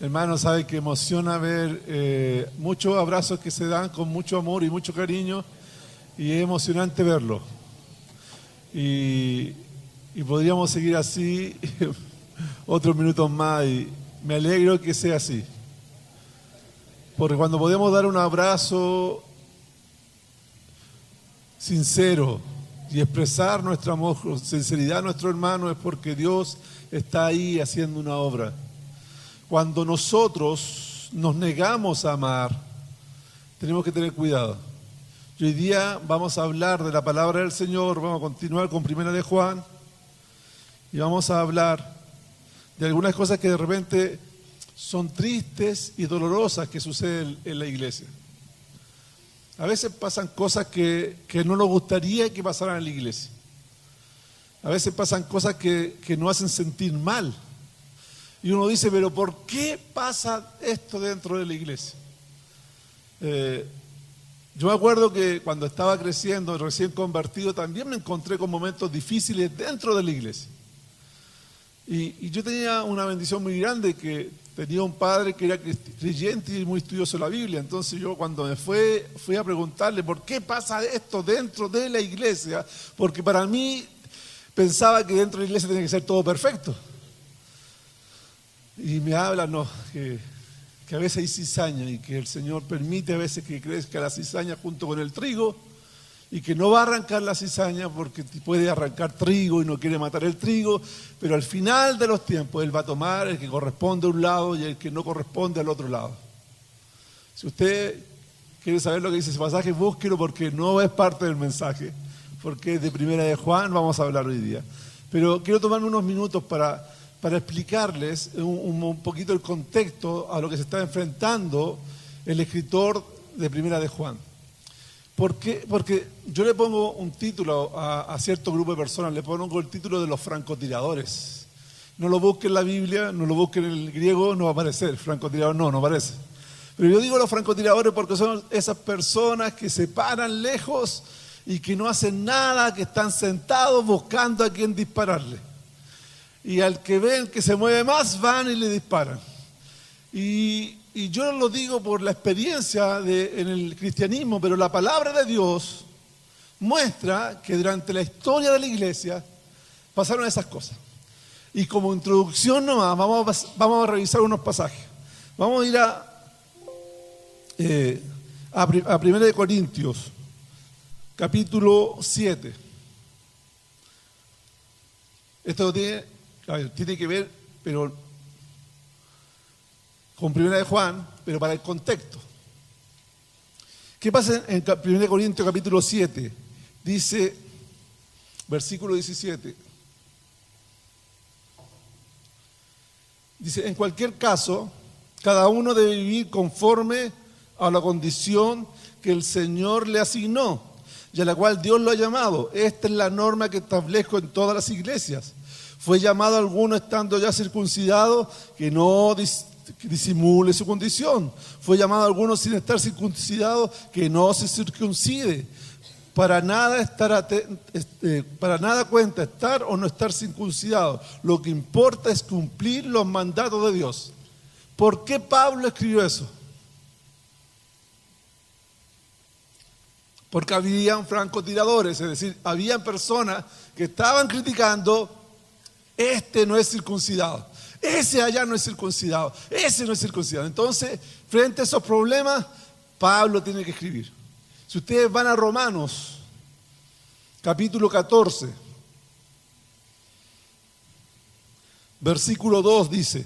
Hermano, sabe que emociona ver muchos abrazos que se dan con mucho amor y mucho cariño, y es emocionante verlo. Y podríamos seguir así otros minutos más, y me alegro que sea así. Porque cuando podemos dar un abrazo sincero y expresar nuestro amor con sinceridad a nuestro hermano, es porque Dios está ahí haciendo una obra. Cuando nosotros nos negamos a amar, tenemos que tener cuidado. Y hoy día vamos a hablar de la palabra del Señor, vamos a continuar con Primera de Juan, y vamos a hablar de algunas cosas que de repente son tristes y dolorosas que suceden en la iglesia. A veces pasan cosas que no nos gustaría que pasaran en la iglesia. A veces pasan cosas que nos hacen sentir mal. Y uno dice, pero ¿por qué pasa esto dentro de la iglesia? Yo me acuerdo que cuando estaba creciendo, recién convertido, también me encontré con momentos difíciles dentro de la iglesia. Y yo tenía una bendición muy grande, que tenía un padre que era creyente y muy estudioso de la Biblia. Entonces yo cuando me fui a preguntarle por qué pasa esto dentro de la iglesia, porque para mí pensaba que dentro de la iglesia tenía que ser todo perfecto. Y me habla, que a veces hay cizaña y que el Señor permite a veces que crezca la cizaña junto con el trigo, y que no va a arrancar la cizaña porque puede arrancar trigo y no quiere matar el trigo, pero al final de los tiempos Él va a tomar el que corresponde a un lado y el que no corresponde al otro lado. Si usted quiere saber lo que dice ese pasaje, búsquelo, porque no es parte del mensaje, porque es de Primera de Juan, vamos a hablar hoy día. Pero quiero tomarme unos minutos para explicarles un poquito el contexto a lo que se está enfrentando el escritor de Primera de Juan. ¿Por qué? Porque yo le pongo un título a cierto grupo de personas, le pongo el título de los francotiradores. No lo busquen en la Biblia, no lo busquen en el griego, no va a aparecer. Francotirador no aparece. Pero yo digo los francotiradores porque son esas personas que se paran lejos y que no hacen nada, que están sentados buscando a quién dispararle. Y al que ven que se mueve más, van y le disparan. Y yo lo digo por la experiencia en el cristianismo, pero la palabra de Dios muestra que durante la historia de la iglesia pasaron esas cosas. Y como introducción nomás, vamos a revisar unos pasajes. Vamos a ir a 1 Corintios, capítulo 7. Esto tiene que ver, pero con Primera de Juan, pero para el contexto. ¿Qué pasa en 1 Corintios capítulo 7? Dice, versículo 17. Dice, en cualquier caso, cada uno debe vivir conforme a la condición que el Señor le asignó y a la cual Dios lo ha llamado. Esta es la norma que establezco en todas las iglesias. Fue llamado alguno estando ya circuncidado, que no disimule su condición. Fue llamado alguno sin estar circuncidado, que no se circuncide. Para nada cuenta estar o no estar circuncidado. Lo que importa es cumplir los mandatos de Dios. ¿Por qué Pablo escribió eso? Porque habían francotiradores, es decir, habían personas que estaban criticando: este no es circuncidado, ese allá no es circuncidado, ese no es circuncidado. Entonces, frente a esos problemas, Pablo tiene que escribir. Si ustedes van a Romanos, capítulo 14, versículo 2 dice: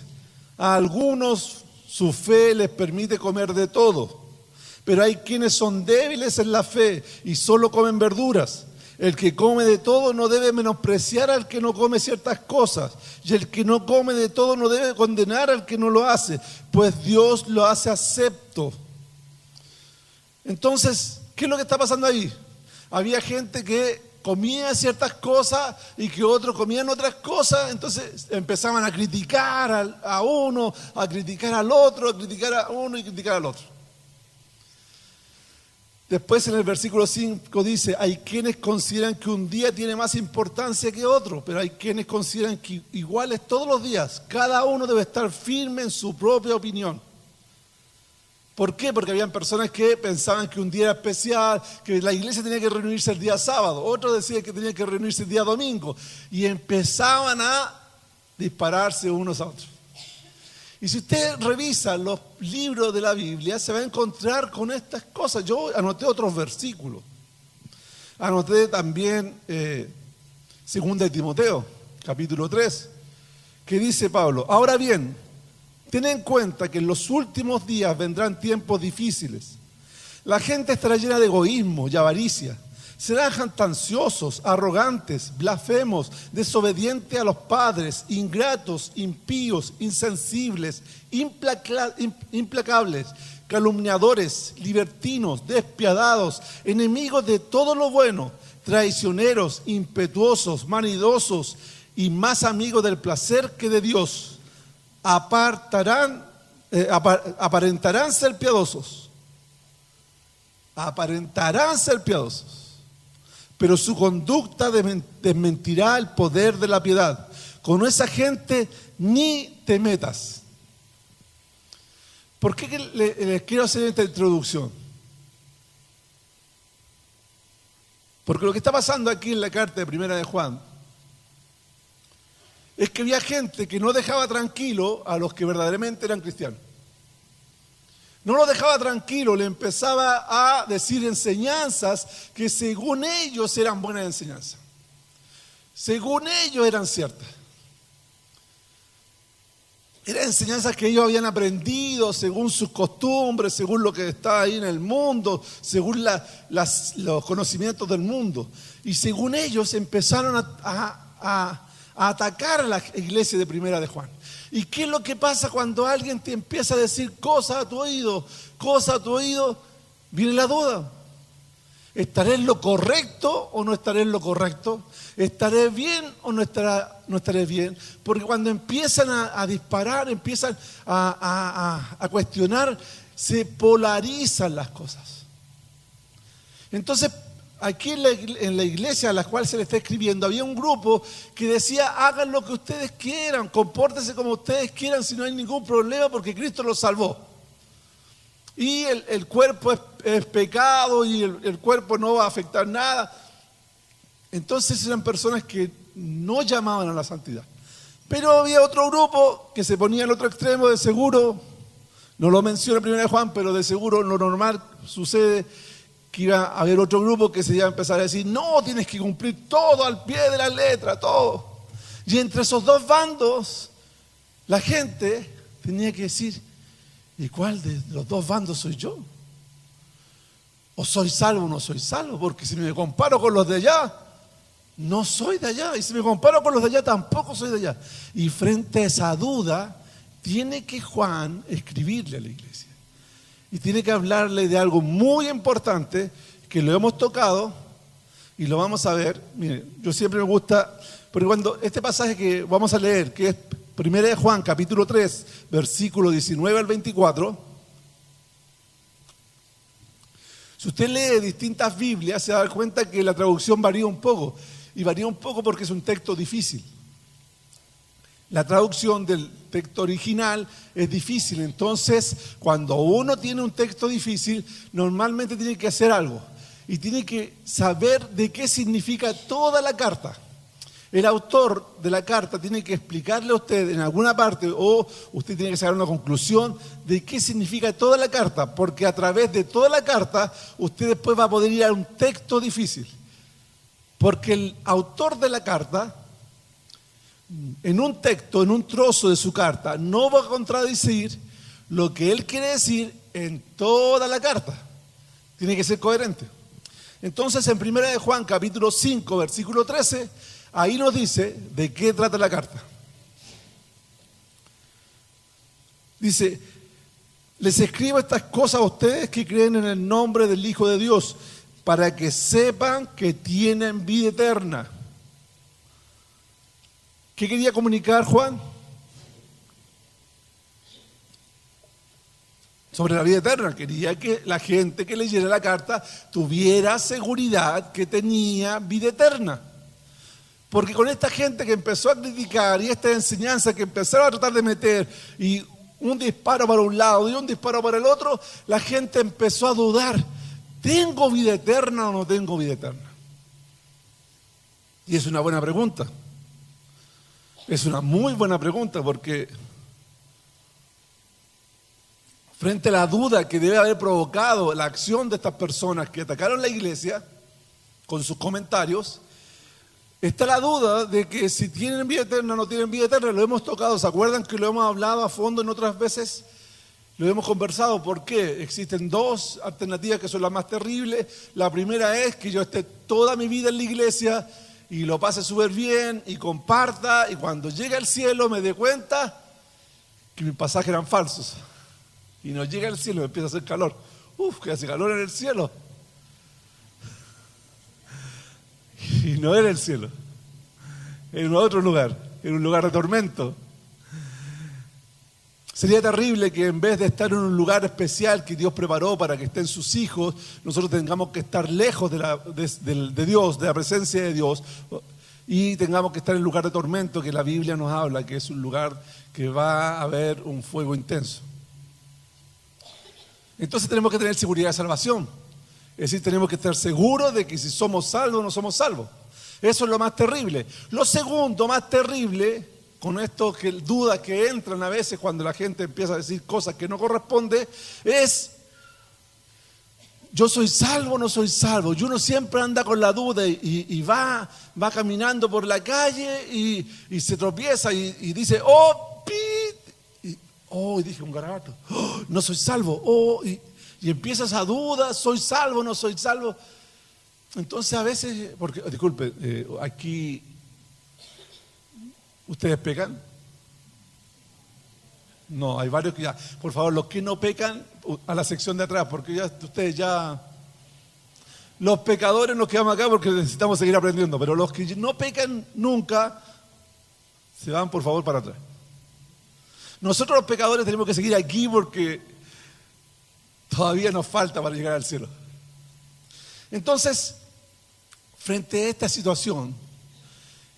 a algunos su fe les permite comer de todo, pero hay quienes son débiles en la fe y solo comen verduras. El que come de todo no debe menospreciar al que no come ciertas cosas, y el que no come de todo no debe condenar al que no lo hace, pues Dios lo hace acepto. Entonces, ¿qué es lo que está pasando ahí? Había gente que comía ciertas cosas y que otros comían otras cosas, entonces empezaban a criticar a uno, a criticar al otro, a criticar a uno y criticar al otro. Después en el versículo 5 dice, hay quienes consideran que un día tiene más importancia que otro, pero hay quienes consideran que iguales todos los días. Cada uno debe estar firme en su propia opinión. ¿Por qué? Porque habían personas que pensaban que un día era especial, que la iglesia tenía que reunirse el día sábado, otros decían que tenía que reunirse el día domingo, y empezaban a dispararse unos a otros. Y si usted revisa los libros de la Biblia, se va a encontrar con estas cosas. Yo anoté otros versículos. Anoté también 2 de Timoteo, capítulo 3, que dice Pablo, ahora bien, ten en cuenta que en los últimos días vendrán tiempos difíciles. La gente estará llena de egoísmo y avaricia. Serán jactanciosos, arrogantes, blasfemos, desobedientes a los padres, ingratos, impíos, insensibles, implacables, calumniadores, libertinos, despiadados, enemigos de todo lo bueno, traicioneros, impetuosos, vanidosos y más amigos del placer que de Dios. Aparentarán ser piadosos. Aparentarán ser piadosos. Pero su conducta desmentirá el poder de la piedad. Con esa gente ni te metas. ¿Por qué les quiero hacer esta introducción? Porque lo que está pasando aquí en la carta de Primera de Juan es que había gente que no dejaba tranquilo a los que verdaderamente eran cristianos. No lo dejaba tranquilo, le empezaba a decir enseñanzas que según ellos eran buenas enseñanzas. Según ellos eran ciertas. Eran enseñanzas que ellos habían aprendido según sus costumbres, según lo que estaba ahí en el mundo, según los conocimientos del mundo. Y según ellos empezaron a atacar a la iglesia de Primera de Juan. ¿Y qué es lo que pasa cuando alguien te empieza a decir cosas a tu oído? Cosas a tu oído, viene la duda. ¿Estaré en lo correcto o no estaré en lo correcto? ¿Estaré bien o no estaré bien? Porque cuando empiezan a disparar, empiezan a cuestionar, se polarizan las cosas. Entonces, aquí en la iglesia a la cual se le está escribiendo, había un grupo que decía, hagan lo que ustedes quieran, compórtense como ustedes quieran, si no hay ningún problema, porque Cristo los salvó. Y el cuerpo es pecado y el cuerpo no va a afectar nada. Entonces eran personas que no llamaban a la santidad. Pero había otro grupo que se ponía al otro extremo, de seguro, no lo menciona Primera de Juan, pero de seguro lo normal sucede que iba a haber otro grupo que se iba a empezar a decir, no, tienes que cumplir todo al pie de la letra, todo. Y entre esos dos bandos, la gente tenía que decir, ¿y cuál de los dos bandos soy yo? ¿O soy salvo o no soy salvo? Porque si me comparo con los de allá, no soy de allá. Y si me comparo con los de allá, tampoco soy de allá. Y frente a esa duda, tiene que Juan escribirle a la iglesia. Y tiene que hablarle de algo muy importante que lo hemos tocado y lo vamos a ver. Miren, yo siempre me gusta, porque cuando este pasaje que vamos a leer, que es 1 de Juan, capítulo 3, versículo 19 al 24, si usted lee distintas Biblias, se va a dar cuenta que la traducción varía un poco. Y varía un poco porque es un texto difícil. La traducción del texto original es difícil, entonces cuando uno tiene un texto difícil, normalmente tiene que hacer algo y tiene que saber de qué significa toda la carta. El autor de la carta tiene que explicarle a usted en alguna parte o usted tiene que sacar una conclusión de qué significa toda la carta, porque a través de toda la carta usted después va a poder ir a un texto difícil. Porque el autor de la carta, en un texto, en un trozo de su carta, no va a contradecir lo que él quiere decir en toda la carta. Tiene que ser coherente. Entonces, en 1 de Juan, capítulo 5, versículo 13, ahí nos dice de qué trata la carta. Dice, les escribo estas cosas a ustedes que creen en el nombre del Hijo de Dios, para que sepan que tienen vida eterna. ¿Qué quería comunicar Juan? sobre la vida eterna. Quería que la gente que leyera la carta tuviera seguridad que tenía vida eterna. Porque con esta gente que empezó a criticar y esta enseñanza que empezaron a tratar de meter y un disparo para un lado y un disparo para el otro, la gente empezó a dudar, ¿tengo vida eterna o no tengo vida eterna? Y es una buena pregunta. Es una muy buena pregunta porque frente a la duda que debe haber provocado la acción de estas personas que atacaron la iglesia con sus comentarios, está la duda de que si tienen vida eterna o no tienen vida eterna. Lo hemos tocado, ¿se acuerdan que lo hemos hablado a fondo en otras veces? Lo hemos conversado. ¿Por qué? Existen dos alternativas que son las más terribles. La primera es que yo esté toda mi vida en la iglesia y lo pase súper bien y comparta, y cuando llegue al cielo me dé cuenta que mis pasajes eran falsos. Y no llega al cielo, me empieza a hacer calor. Que hace calor en el cielo. Y no era el cielo, en otro lugar, en un lugar de tormento. Sería terrible que en vez de estar en un lugar especial que Dios preparó para que estén sus hijos, nosotros tengamos que estar lejos de Dios, de la presencia de Dios, y tengamos que estar en un lugar de tormento que la Biblia nos habla, que es un lugar que va a haber un fuego intenso. Entonces tenemos que tener seguridad de salvación. Es decir, tenemos que estar seguros de que si somos salvos o no somos salvos. Eso es lo más terrible. Lo segundo más terrible, con esto que dudas que entran a veces cuando la gente empieza a decir cosas que no corresponde, es: ¿yo soy salvo o no soy salvo? Y uno siempre anda con la duda y va caminando por la calle y se tropieza y dice, y dije un garabato, no soy salvo, y empieza esa duda, ¿soy salvo o no soy salvo? Entonces a veces, porque, disculpe, aquí, ¿ustedes pecan? No, hay varios que ya, por favor, los que no pecan, a la sección de atrás, porque ya ustedes ya, los pecadores nos quedamos acá porque necesitamos seguir aprendiendo, pero los que no pecan nunca, se van por favor para atrás. Nosotros los pecadores tenemos que seguir aquí porque todavía nos falta para llegar al cielo. Entonces, frente a esta situación,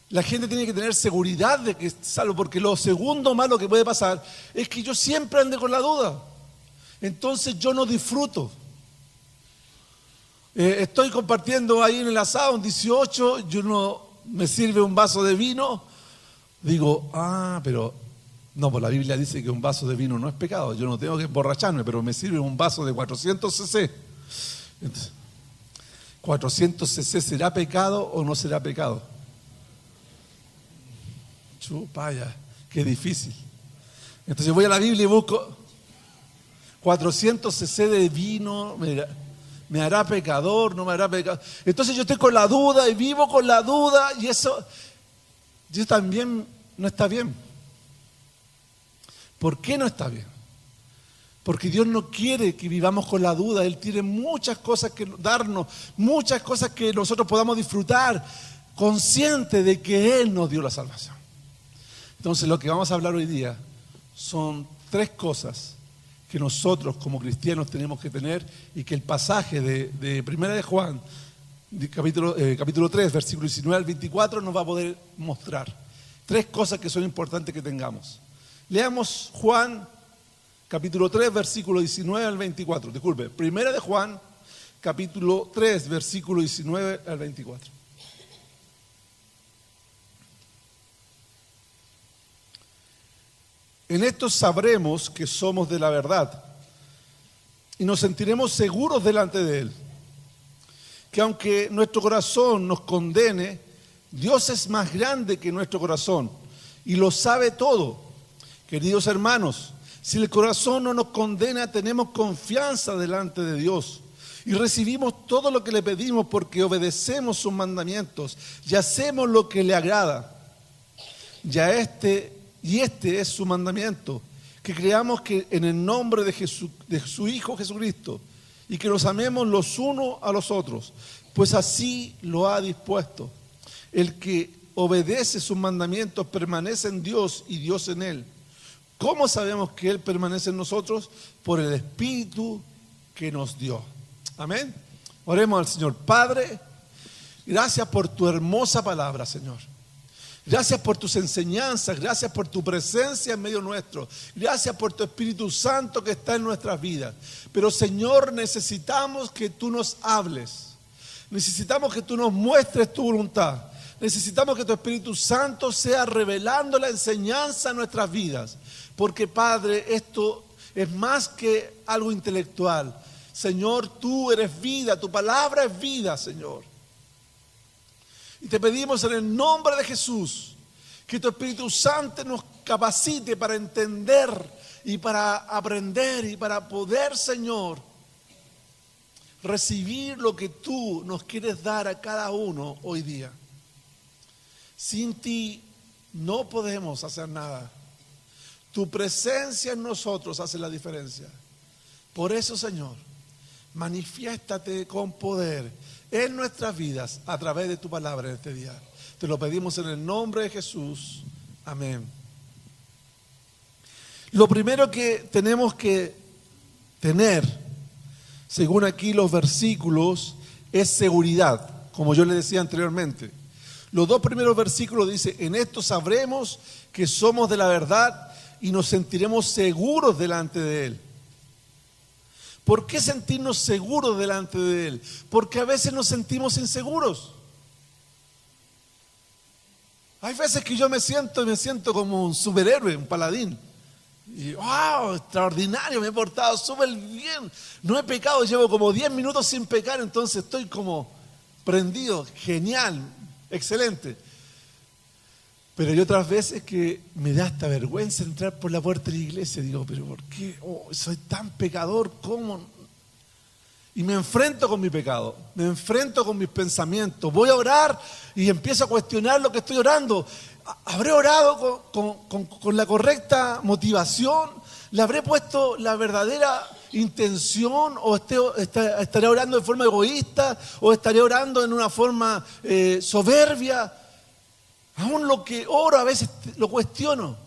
la gente tiene que tener seguridad de que es salvo, porque lo segundo malo que puede pasar es que yo siempre ande con la duda. Entonces yo no disfruto. Estoy compartiendo ahí en el asado, un 18, yo no me sirve un vaso de vino, digo, pero no, pues la Biblia dice que un vaso de vino no es pecado, yo no tengo que emborracharme, pero me sirve un vaso de 400 cc. Entonces, ¿400 cc será pecado o no será pecado? Chupaya, qué difícil. Entonces voy a la Biblia y busco 400 cc de vino, ¿me hará pecador? ¿No me hará pecador? Entonces yo estoy con la duda y vivo con la duda, y eso también no está bien. ¿Por qué no está bien? Porque Dios no quiere que vivamos con la duda. Él tiene muchas cosas que darnos, muchas cosas que nosotros podamos disfrutar, consciente de que Él nos dio la salvación. Entonces lo que vamos a hablar hoy día son 3 cosas que nosotros como cristianos tenemos que tener, y que el pasaje de Primera de Juan, capítulo 3, versículo 19 al 24, nos va a poder mostrar. 3 cosas que son importantes que tengamos. Leamos Juan, capítulo 3, versículo 19 al 24. Disculpe, Primera de Juan, capítulo 3, versículo 19 al 24. En esto sabremos que somos de la verdad y nos sentiremos seguros delante de Él. Que aunque nuestro corazón nos condene, Dios es más grande que nuestro corazón y lo sabe todo. Queridos hermanos, si el corazón no nos condena, tenemos confianza delante de Dios y recibimos todo lo que le pedimos porque obedecemos sus mandamientos y hacemos lo que le agrada. Este es su mandamiento, que creamos que en el nombre de su Hijo Jesucristo, y que nos amemos los unos a los otros, pues así lo ha dispuesto. El que obedece sus mandamientos permanece en Dios y Dios en él. ¿Cómo sabemos que Él permanece en nosotros? Por el Espíritu que nos dio. Amén. Oremos al Señor. Padre, gracias por tu hermosa palabra, Señor. Gracias por tus enseñanzas, gracias por tu presencia en medio nuestro. Gracias por tu Espíritu Santo que está en nuestras vidas. Pero Señor, necesitamos que tú nos hables. Necesitamos que tú nos muestres tu voluntad. Necesitamos que tu Espíritu Santo sea revelando la enseñanza en nuestras vidas. Porque Padre, esto es más que algo intelectual. Señor, tú eres vida, tu palabra es vida, Señor. Y te pedimos en el nombre de Jesús que tu Espíritu Santo nos capacite para entender y para aprender y para poder, Señor, recibir lo que tú nos quieres dar a cada uno hoy día. Sin ti no podemos hacer nada. Tu presencia en nosotros hace la diferencia. Por eso, Señor, manifiéstate con poder en nuestras vidas a través de tu palabra en este día. Te lo pedimos en el nombre de Jesús. Amén. Lo primero que tenemos que tener, según aquí los versículos, es seguridad, como yo les decía anteriormente. Los dos primeros versículos dicen: en esto sabremos que somos de la verdad y nos sentiremos seguros delante de Él. ¿Por qué sentirnos seguros delante de Él? Porque a veces nos sentimos inseguros. Hay veces que yo me siento como un superhéroe, un paladín. Y wow, extraordinario, me he portado súper bien. No he pecado, llevo como 10 minutos sin pecar, entonces estoy como prendido, genial, excelente. Pero hay otras veces que me da hasta vergüenza entrar por la puerta de la iglesia. Digo, pero ¿por qué? Soy tan pecador, ¿cómo? Y me enfrento con mi pecado, me enfrento con mis pensamientos. Voy a orar y empiezo a cuestionar lo que estoy orando. ¿Habré orado con la correcta motivación? ¿Le habré puesto la verdadera intención? ¿O estaré orando de forma egoísta? ¿O estaré orando en una forma soberbia? Aún lo que oro a veces lo cuestiono.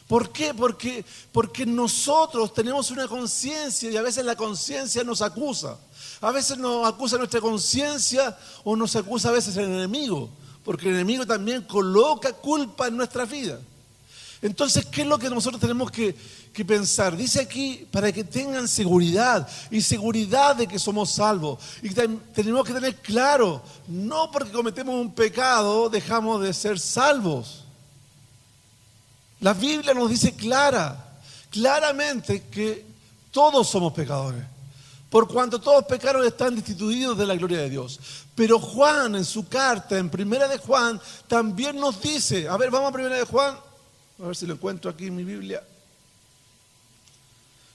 ¿Por qué? Porque nosotros tenemos una conciencia y a veces la conciencia nos acusa. A veces nos acusa nuestra conciencia o nos acusa a veces el enemigo. Porque el enemigo también coloca culpa en nuestra vida. Entonces, ¿qué es lo que nosotros tenemos que pensar? Dice aquí, para que tengan seguridad y seguridad de que somos salvos. Y tenemos que tener claro, no porque cometemos un pecado dejamos de ser salvos. La Biblia nos dice claramente que todos somos pecadores. Por cuanto todos pecaron están destituidos de la gloria de Dios. Pero Juan en su carta, en Primera de Juan, también nos dice, a ver, vamos a Primera de Juan. A ver si lo encuentro aquí en mi Biblia.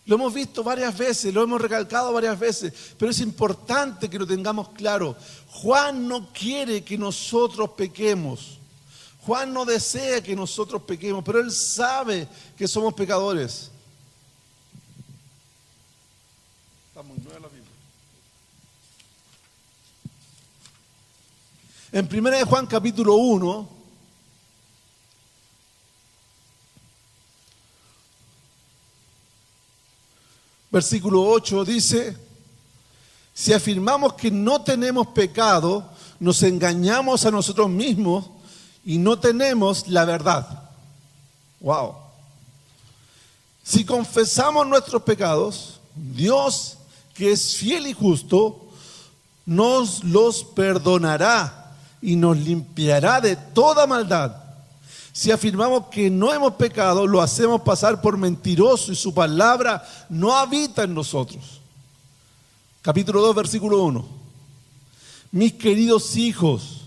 Lo hemos visto varias veces, lo hemos recalcado varias veces, pero es importante que lo tengamos claro. Juan no quiere que nosotros pequemos. Juan no desea que nosotros pequemos, pero él sabe que somos pecadores. Está muy nueva la Biblia. En 1 de Juan capítulo 1, versículo 8 dice: si afirmamos que no tenemos pecado, nos engañamos a nosotros mismos y no tenemos la verdad. Wow. Si confesamos nuestros pecados, Dios, que es fiel y justo, nos los perdonará y nos limpiará de toda maldad. Si afirmamos que no hemos pecado, lo hacemos pasar por mentiroso y su palabra no habita en nosotros. Capítulo 2, versículo 1. Mis queridos hijos,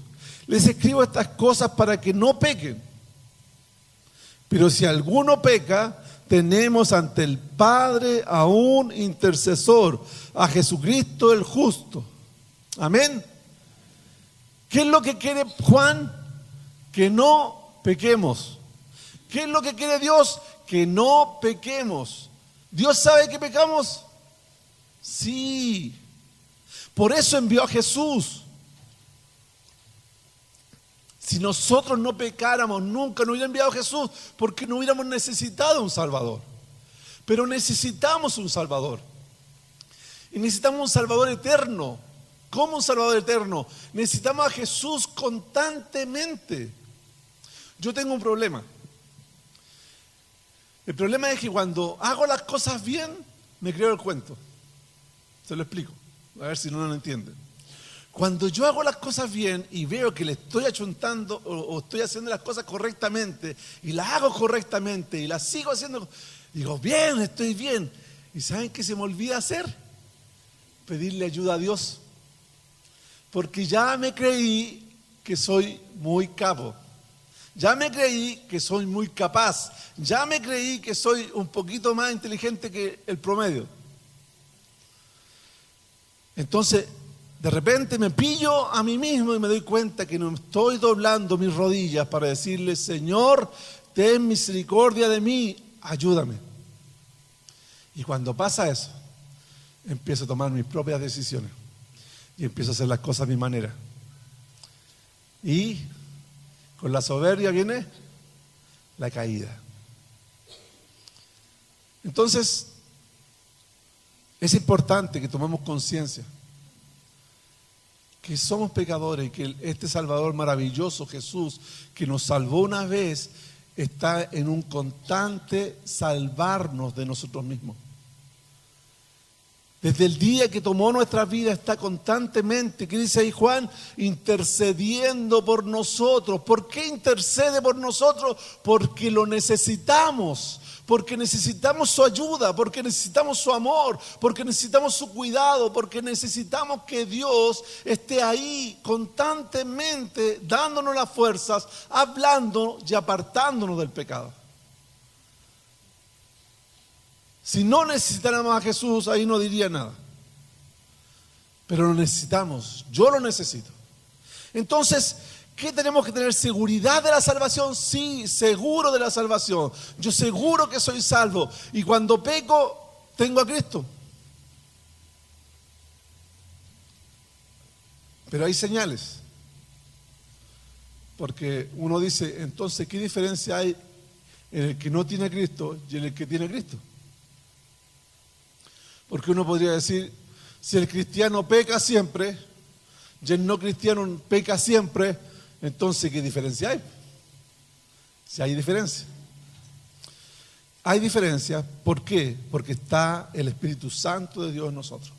les escribo estas cosas para que no pequen. Pero si alguno peca, tenemos ante el Padre a un intercesor, a Jesucristo el justo. Amén. ¿Qué es lo que quiere Juan? Que no pequemos. ¿Qué es lo que quiere Dios? Que no pequemos. ¿Dios sabe que pecamos? Sí. Por eso envió a Jesús. Si nosotros no pecáramos, nunca nos hubiera enviado Jesús, porque no hubiéramos necesitado un Salvador. Pero necesitamos un Salvador. Y necesitamos un Salvador eterno. ¿Cómo un Salvador eterno? Necesitamos a Jesús constantemente. Yo tengo un problema. El problema es que cuando hago las cosas bien, me creo el cuento. Se lo explico, a ver si no lo entienden. Cuando yo hago las cosas bien y veo que le estoy achuntando o estoy haciendo las cosas correctamente y las hago correctamente y las sigo haciendo, digo, bien, estoy bien. ¿Y saben qué se me olvida hacer? Pedirle ayuda a Dios. Porque ya me creí que soy muy capo. Ya me creí que soy muy capaz. Ya me creí que soy un poquito más inteligente que el promedio. Entonces, de repente me pillo a mí mismo y me doy cuenta que no estoy doblando mis rodillas para decirle, Señor, ten misericordia de mí, ayúdame. Y cuando pasa eso, empiezo a tomar mis propias decisiones y empiezo a hacer las cosas a mi manera. Y con la soberbia viene la caída. Entonces, es importante que tomemos conciencia que somos pecadores y que este Salvador maravilloso, Jesús, que nos salvó una vez, está en un constante salvarnos de nosotros mismos. Desde el día que tomó nuestra vida está constantemente, ¿qué dice ahí Juan? Intercediendo por nosotros. ¿Por qué intercede por nosotros? Porque lo necesitamos, porque necesitamos su ayuda, porque necesitamos su amor, porque necesitamos su cuidado, porque necesitamos que Dios esté ahí constantemente dándonos las fuerzas, hablando y apartándonos del pecado. Si no necesitáramos a Jesús, ahí no diría nada. Pero lo necesitamos, yo lo necesito. Entonces, ¿qué tenemos que tener? ¿Seguridad de la salvación? Sí, seguro de la salvación. Yo seguro que soy salvo. Y cuando peco, tengo a Cristo. Pero hay señales. Porque uno dice, entonces, ¿qué diferencia hay en el que no tiene a Cristo y en el que tiene a Cristo? Porque uno podría decir, si el cristiano peca siempre y el no cristiano peca siempre, entonces ¿qué diferencia hay? Si hay diferencia. Hay diferencia, ¿por qué? Porque está el Espíritu Santo de Dios en nosotros.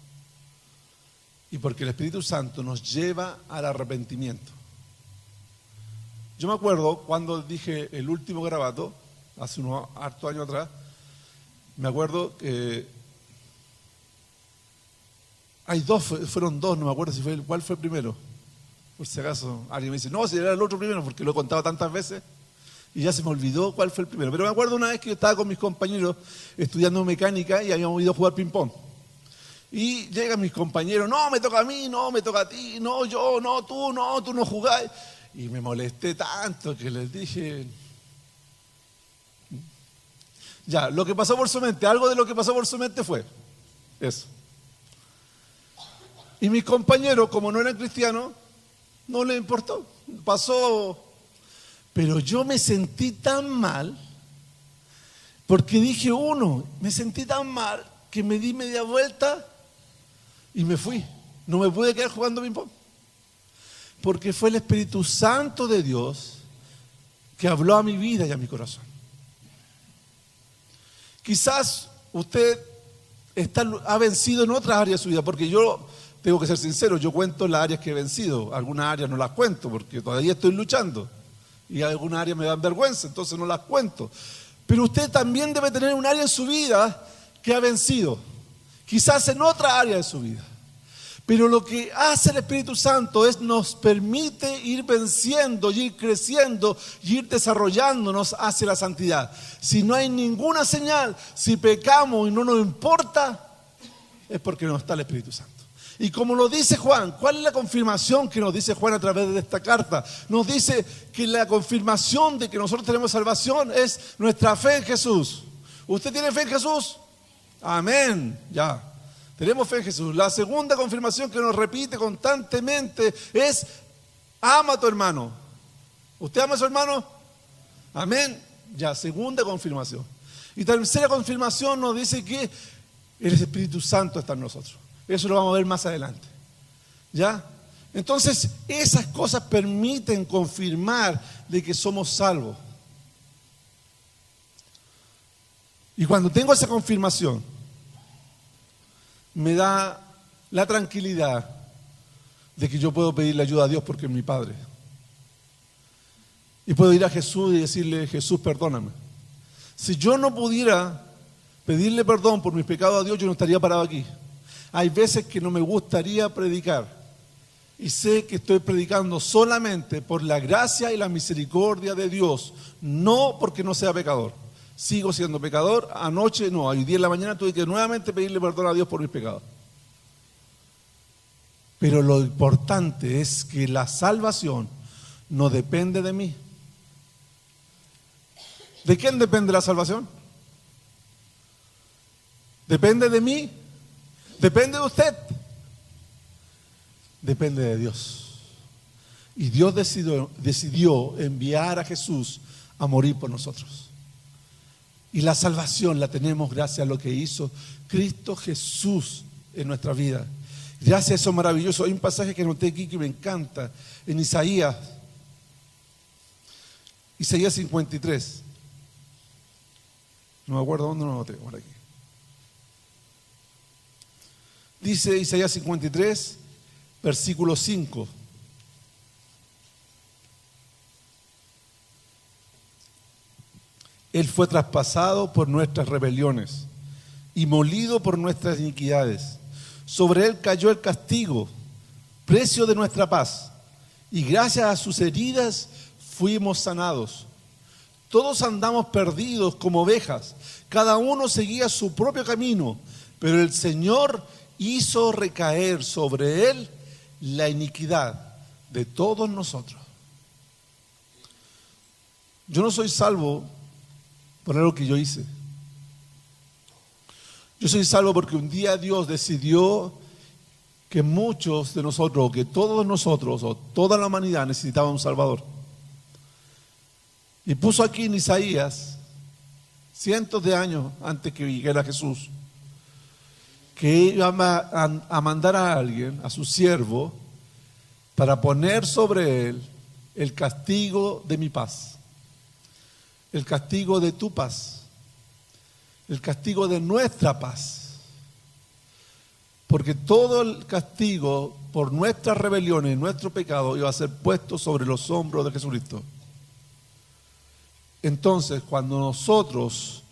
Y porque el Espíritu Santo nos lleva al arrepentimiento. Yo me acuerdo cuando dije el último garabato, hace unos hartos años atrás, me acuerdo que fueron dos, no me acuerdo cuál fue el primero. Por si acaso alguien me dice, no, si era el otro primero, porque lo he contado tantas veces y ya se me olvidó cuál fue el primero. Pero me acuerdo una vez que yo estaba con mis compañeros estudiando mecánica y habíamos ido a jugar ping-pong. Y llegan mis compañeros, no, me toca a mí, no, me toca a ti, no, yo, no, tú no jugás. Y me molesté tanto que les dije, ya, lo que pasó por su mente, algo de lo que pasó por su mente fue eso. Y mis compañeros, como no eran cristianos, no les importó, pasó. Pero yo me sentí tan mal, porque dije me sentí tan mal que me di media vuelta y me fui. No me pude quedar jugando ping-pong. Porque fue el Espíritu Santo de Dios que habló a mi vida y a mi corazón. Quizás usted ha vencido en otras áreas de su vida, porque yo tengo que ser sincero, yo cuento las áreas que he vencido, algunas áreas no las cuento porque todavía estoy luchando y algunas áreas me dan vergüenza, entonces no las cuento. Pero usted también debe tener un área en su vida que ha vencido, quizás en otra área de su vida. Pero lo que hace el Espíritu Santo nos permite ir venciendo, y ir creciendo, y ir desarrollándonos hacia la santidad. Si no hay ninguna señal, si pecamos y no nos importa, es porque no está el Espíritu Santo. Y como lo dice Juan, ¿cuál es la confirmación que nos dice Juan a través de esta carta? Nos dice que la confirmación de que nosotros tenemos salvación es nuestra fe en Jesús. ¿Usted tiene fe en Jesús? Amén. Ya. Tenemos fe en Jesús. La segunda confirmación que nos repite constantemente es: ama a tu hermano. ¿Usted ama a su hermano? Amén. Ya, segunda confirmación. Y tercera confirmación nos dice que el Espíritu Santo está en nosotros. Eso lo vamos a ver más adelante. ¿Ya? Entonces, esas cosas permiten confirmar de que somos salvos. Y cuando tengo esa confirmación, me da la tranquilidad de que yo puedo pedirle ayuda a Dios porque es mi Padre. Y puedo ir a Jesús y decirle: Jesús, perdóname. Si yo no pudiera pedirle perdón por mis pecados a Dios, yo no estaría parado aquí. Hay veces que no me gustaría predicar y sé que estoy predicando solamente por la gracia y la misericordia de Dios, no porque no sea pecador. Sigo siendo pecador. Anoche, no, hoy día en la mañana tuve que nuevamente pedirle perdón a Dios por mis pecados. Pero lo importante es que la salvación no depende de mí. ¿De quién depende la salvación? ¿Depende de mí? ¿Depende de usted? Depende de Dios. Y Dios decidió enviar a Jesús a morir por nosotros. Y la salvación la tenemos gracias a lo que hizo Cristo Jesús en nuestra vida. Gracias a eso maravilloso. Hay un pasaje que anoté aquí que me encanta, en Isaías 53. No me acuerdo dónde lo anoté, por aquí. Dice Isaías 53, versículo 5. Él fue traspasado por nuestras rebeliones y molido por nuestras iniquidades. Sobre él cayó el castigo, precio de nuestra paz, y gracias a sus heridas fuimos sanados. Todos andamos perdidos como ovejas, cada uno seguía su propio camino, pero el Señor hizo recaer sobre él la iniquidad de todos nosotros. Yo no soy salvo por algo que yo hice. Yo soy salvo porque un día Dios decidió que muchos de nosotros, o que todos nosotros, o toda la humanidad necesitaba un Salvador. Y puso aquí en Isaías, cientos de años antes que llegara Jesús, que iba a mandar a alguien, a su siervo, para poner sobre él el castigo de mi paz, el castigo de tu paz, el castigo de nuestra paz. Porque todo el castigo por nuestras rebeliones y nuestro pecado iba a ser puesto sobre los hombros de Jesucristo. Entonces, cuando nosotros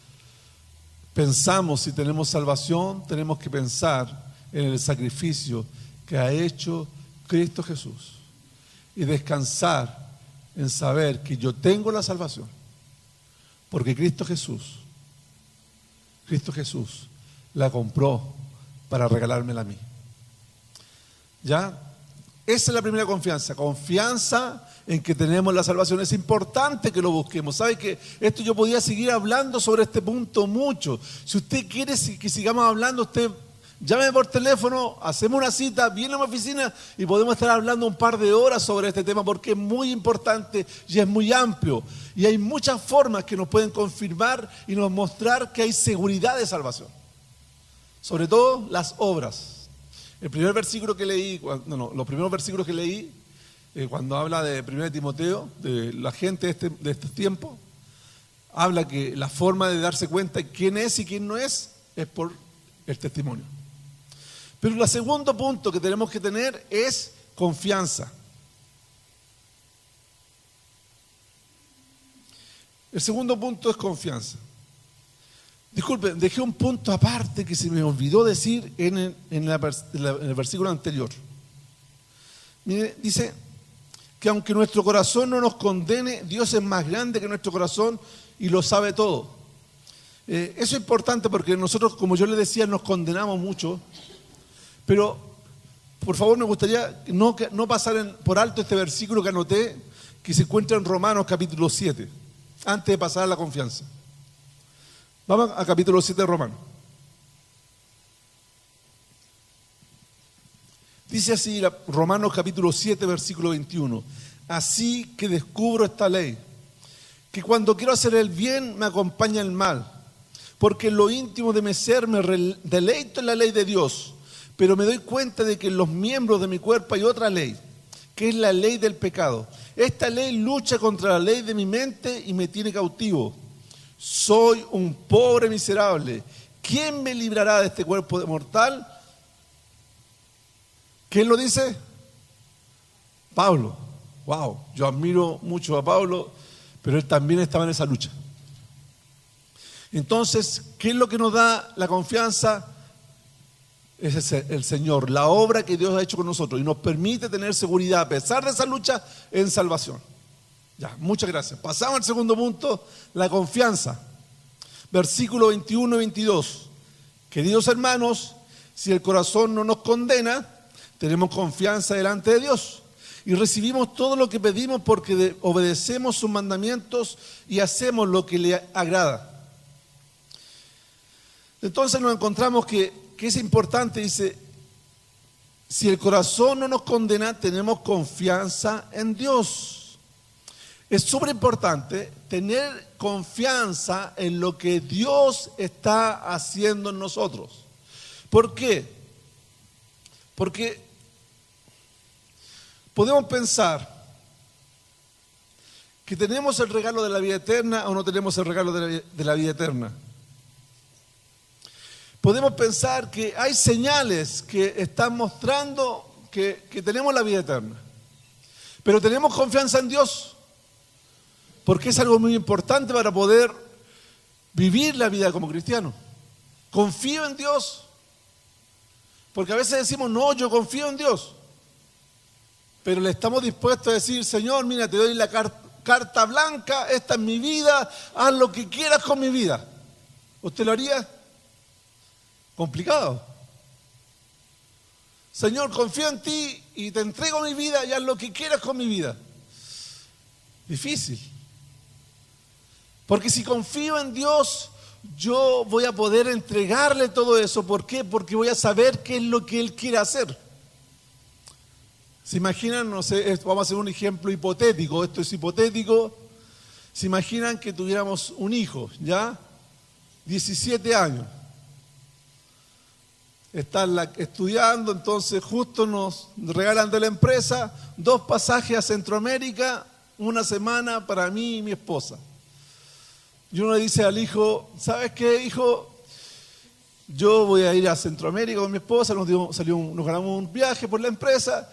pensamos si tenemos salvación, tenemos que pensar en el sacrificio que ha hecho Cristo Jesús y descansar en saber que yo tengo la salvación porque Cristo Jesús la compró para regalármela a mí. ¿Ya? Esa es la primera confianza. Confianza en que tenemos la salvación. Es importante que lo busquemos. ¿Sabe que esto yo podía seguir hablando sobre este punto mucho? Si usted quiere que sigamos hablando, usted llámeme por teléfono, hacemos una cita, viene a mi oficina y podemos estar hablando un par de horas sobre este tema porque es muy importante y es muy amplio. Y hay muchas formas que nos pueden confirmar y nos mostrar que hay seguridad de salvación. Sobre todo las obras. El primer versículo que leí, los primeros versículos que leí, cuando habla de 1 Timoteo, de la gente de estos tiempos, habla que la forma de darse cuenta de quién es y quién no es por el testimonio. Pero el segundo punto que tenemos que tener es confianza. El segundo punto es confianza. Disculpen, dejé un punto aparte que se me olvidó decir en el versículo anterior. Mire, dice que aunque nuestro corazón no nos condene, Dios es más grande que nuestro corazón y lo sabe todo. Eso es importante porque nosotros, como yo les decía, nos condenamos mucho, pero por favor me gustaría no pasar por alto este versículo que anoté, que se encuentra en Romanos capítulo 7, antes de pasar a la confianza. Vamos a capítulo 7 de Romanos. Dice así, Romanos capítulo 7, versículo 21. Así que descubro esta ley, que cuando quiero hacer el bien me acompaña el mal, porque en lo íntimo de mi ser me deleito en la ley de Dios, pero me doy cuenta de que en los miembros de mi cuerpo hay otra ley, que es la ley del pecado. Esta ley lucha contra la ley de mi mente y me tiene cautivo. Soy un pobre miserable. ¿Quién me librará de este cuerpo mortal? ¿Quién lo dice? Pablo. Wow, yo admiro mucho a Pablo, pero él también estaba en esa lucha. Entonces, ¿qué es lo que nos da la confianza? Es el Señor, la obra que Dios ha hecho con nosotros y nos permite tener seguridad a pesar de esa lucha en salvación. Ya, muchas gracias. Pasamos al segundo punto, la confianza. Versículo 21 y 22. Queridos hermanos, si el corazón no nos condena, tenemos confianza delante de Dios y recibimos todo lo que pedimos porque obedecemos sus mandamientos y hacemos lo que le agrada. Entonces nos encontramos que es importante, dice, si el corazón no nos condena, tenemos confianza en Dios. Es súper importante tener confianza en lo que Dios está haciendo en nosotros. ¿Por qué? Porque podemos pensar que tenemos el regalo de la vida eterna o no tenemos el regalo de la vida eterna. Podemos pensar que hay señales que están mostrando que tenemos la vida eterna. Pero tenemos confianza en Dios, porque es algo muy importante para poder vivir la vida como cristiano. Confío en Dios, porque a veces decimos, no, yo confío en Dios. Pero le estamos dispuestos a decir, Señor, mira, te doy la carta blanca, esta es mi vida, haz lo que quieras con mi vida. ¿Usted lo haría? Complicado. Señor, confío en ti y te entrego mi vida y haz lo que quieras con mi vida. Difícil. Porque si confío en Dios, yo voy a poder entregarle todo eso. ¿Por qué? Porque voy a saber qué es lo que Él quiere hacer. ¿Se imaginan? No sé, vamos a hacer un ejemplo hipotético. Esto es hipotético. ¿Se imaginan que tuviéramos un hijo, ya? 17 años. Están estudiando, entonces justo nos regalan de la empresa 2 pasajes a Centroamérica, una semana para mí y mi esposa. Y uno le dice al hijo, ¿sabes qué, hijo? Yo voy a ir a Centroamérica con mi esposa, nos ganamos un viaje por la empresa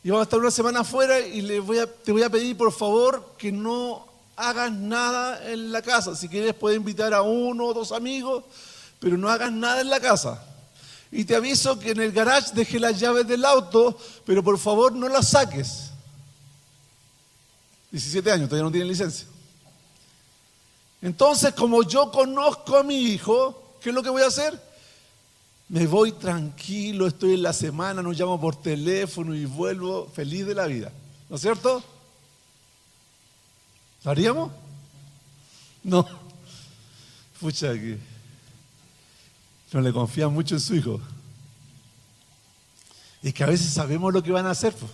y vamos a estar una semana afuera y te voy a pedir por favor que no hagas nada en la casa. Si quieres puedes invitar a 1 o 2 amigos, pero no hagas nada en la casa. Y te aviso que en el garage dejé las llaves del auto, pero por favor no las saques. 17 años, todavía no tiene licencia. Entonces, como yo conozco a mi hijo, ¿qué es lo que voy a hacer? Me voy tranquilo, estoy en la semana, nos llamo por teléfono y vuelvo feliz de la vida. ¿No es cierto? ¿Lo haríamos? No. Pucha, que no le confían mucho en su hijo. Es que a veces sabemos lo que van a hacer, pues.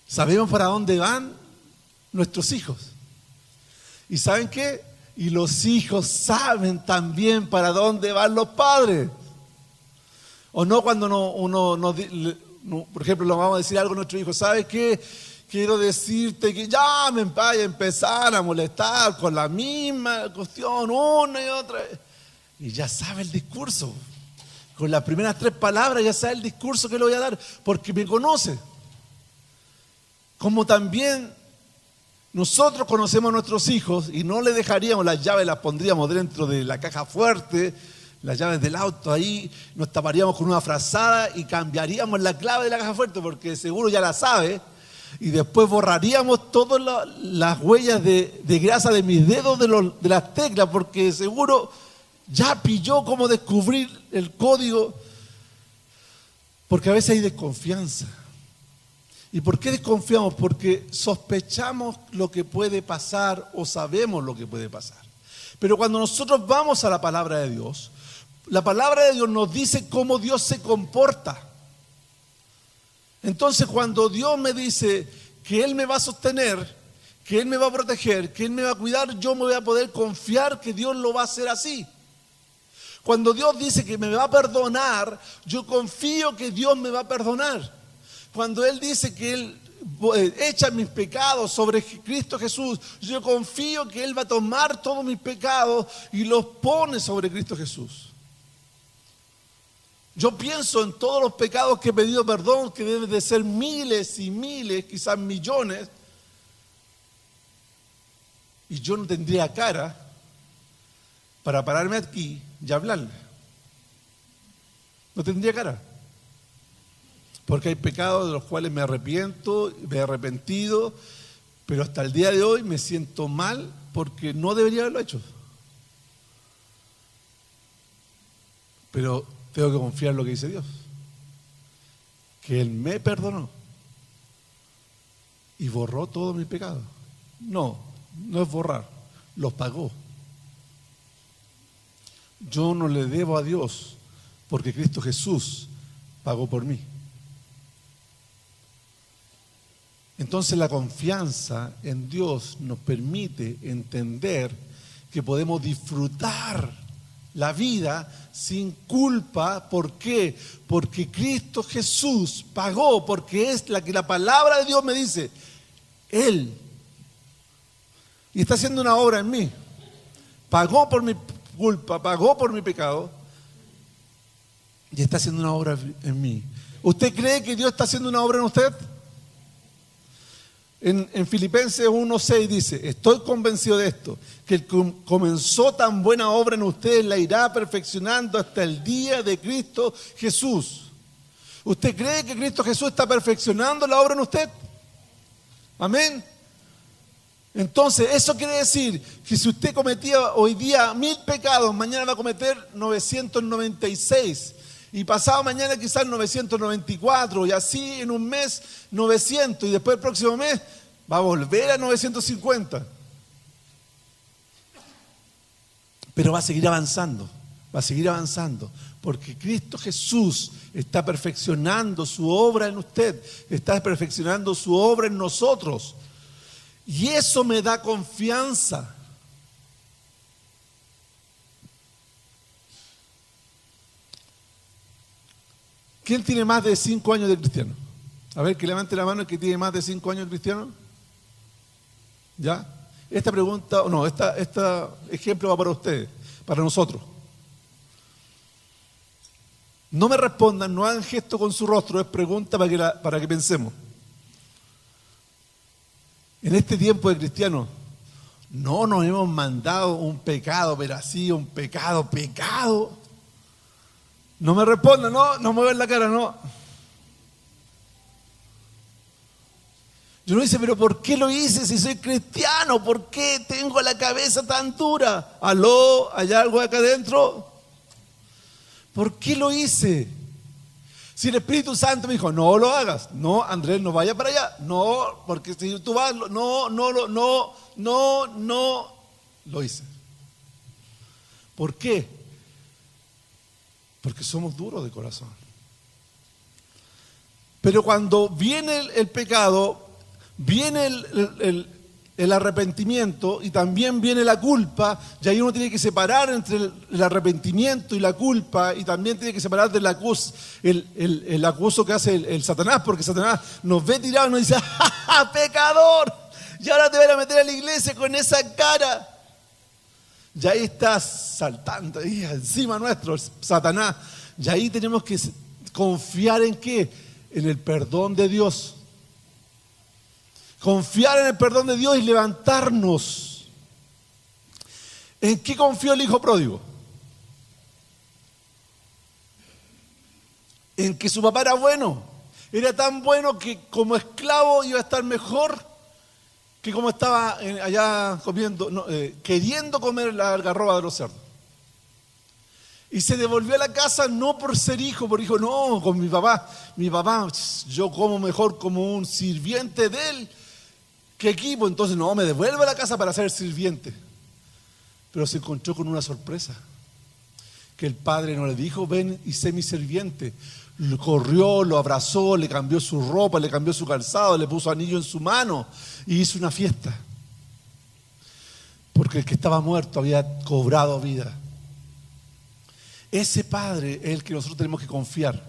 Sabemos para dónde van nuestros hijos. ¿Y saben qué? Y los hijos saben también para dónde van los padres. O no cuando por ejemplo, le vamos a decir algo a nuestro hijo, ¿sabes qué? Quiero decirte que ya me vaya a empezar a molestar con la misma cuestión una y otra vez. Y ya sabe el discurso. Con las primeras 3 palabras ya sabe el discurso que le voy a dar, porque me conoce. Como también nosotros conocemos a nuestros hijos y no le dejaríamos las llaves, las pondríamos dentro de la caja fuerte, las llaves del auto ahí, nos taparíamos con una frazada y cambiaríamos la clave de la caja fuerte porque seguro ya la sabe, y después borraríamos todas las huellas de grasa de mis dedos de las teclas porque seguro ya pilló cómo descubrir el código, porque a veces hay desconfianza. ¿Y por qué desconfiamos? Porque sospechamos lo que puede pasar o sabemos lo que puede pasar. Pero cuando nosotros vamos a la palabra de Dios, la palabra de Dios nos dice cómo Dios se comporta. Entonces cuando Dios me dice que Él me va a sostener, que Él me va a proteger, que Él me va a cuidar, yo me voy a poder confiar que Dios lo va a hacer así. Cuando Dios dice que me va a perdonar, yo confío que Dios me va a perdonar. Cuando Él dice que Él echa mis pecados sobre Cristo Jesús, yo confío que Él va a tomar todos mis pecados y los pone sobre Cristo Jesús. Yo pienso en todos los pecados que he pedido perdón, que deben de ser miles y miles, quizás millones, y yo no tendría cara para pararme aquí y hablarle. No tendría cara. Porque hay pecados de los cuales me arrepiento, me he arrepentido, pero hasta el día de hoy me siento mal porque no debería haberlo hecho. Pero tengo que confiar en lo que dice Dios. Que Él me perdonó y borró todos mis pecados. No es borrar, los pagó. Yo no le debo a Dios porque Cristo Jesús pagó por mí. Entonces la confianza en Dios nos permite entender que podemos disfrutar la vida sin culpa. ¿Por qué? Porque Cristo Jesús pagó, porque es la que la palabra de Dios me dice, Él, y está haciendo una obra en mí, pagó por mi culpa, pagó por mi pecado, y está haciendo una obra en mí. ¿Usted cree que Dios está haciendo una obra en usted? En Filipenses 1:6 dice, estoy convencido de esto, que el que comenzó tan buena obra en ustedes la irá perfeccionando hasta el día de Cristo Jesús. ¿Usted cree que Cristo Jesús está perfeccionando la obra en usted? Amén. Entonces, eso quiere decir que si usted cometía hoy día 1000 pecados, mañana va a cometer 996. Y pasado mañana quizás 994, y así en un mes 900, y después el próximo mes va a volver a 950. Pero va a seguir avanzando, porque Cristo Jesús está perfeccionando su obra en usted, está perfeccionando su obra en nosotros. Y eso me da confianza. ¿Quién tiene más de 5 años de cristiano? A ver, que levante la mano el que tiene más de 5 años de cristiano. ¿Ya? Esta pregunta, este ejemplo va para ustedes, para nosotros. No me respondan, no hagan gesto con su rostro, es pregunta para que pensemos. En este tiempo de cristianos, no nos hemos mandado un pecado, pero así, un pecado. No me respondan, no muevan la cara, no. Yo no dice, pero ¿por qué lo hice si soy cristiano? ¿Por qué tengo la cabeza tan dura? ¿Aló? ¿Hay algo acá adentro? ¿Por qué lo hice? Si el Espíritu Santo me dijo, no lo hagas. No, Andrés, no vaya para allá. No, porque si tú vas, no, lo hice. ¿Por qué? Porque somos duros de corazón. Pero cuando viene el pecado, viene el arrepentimiento y también viene la culpa, y ahí uno tiene que separar entre el arrepentimiento y la culpa, y también tiene que separar del el acuso que hace el Satanás, porque Satanás nos ve tirados y nos dice, ¡ja, ja, pecador! Y ahora te van a meter a la iglesia con esa cara. Y ahí estás saltando, ahí encima nuestro, Satanás. Y ahí tenemos que confiar en ¿qué? En el perdón de Dios. Confiar en el perdón de Dios y levantarnos. ¿En qué confió el hijo pródigo? En que su papá era bueno. Era tan bueno que como esclavo iba a estar mejor que como estaba allá comiendo, queriendo comer la algarroba de los cerdos. Y se devolvió a la casa no por ser hijo, por hijo, no, con mi papá, yo como mejor como un sirviente de él que equipo, entonces no, me devuelvo a la casa para ser sirviente. Pero se encontró con una sorpresa, que el padre no le dijo, ven y sé mi sirviente. Corrió, lo abrazó, le cambió su ropa, le cambió su calzado, le puso anillo en su mano y hizo una fiesta. Porque el que estaba muerto había cobrado vida. Ese padre es el que nosotros tenemos que confiar.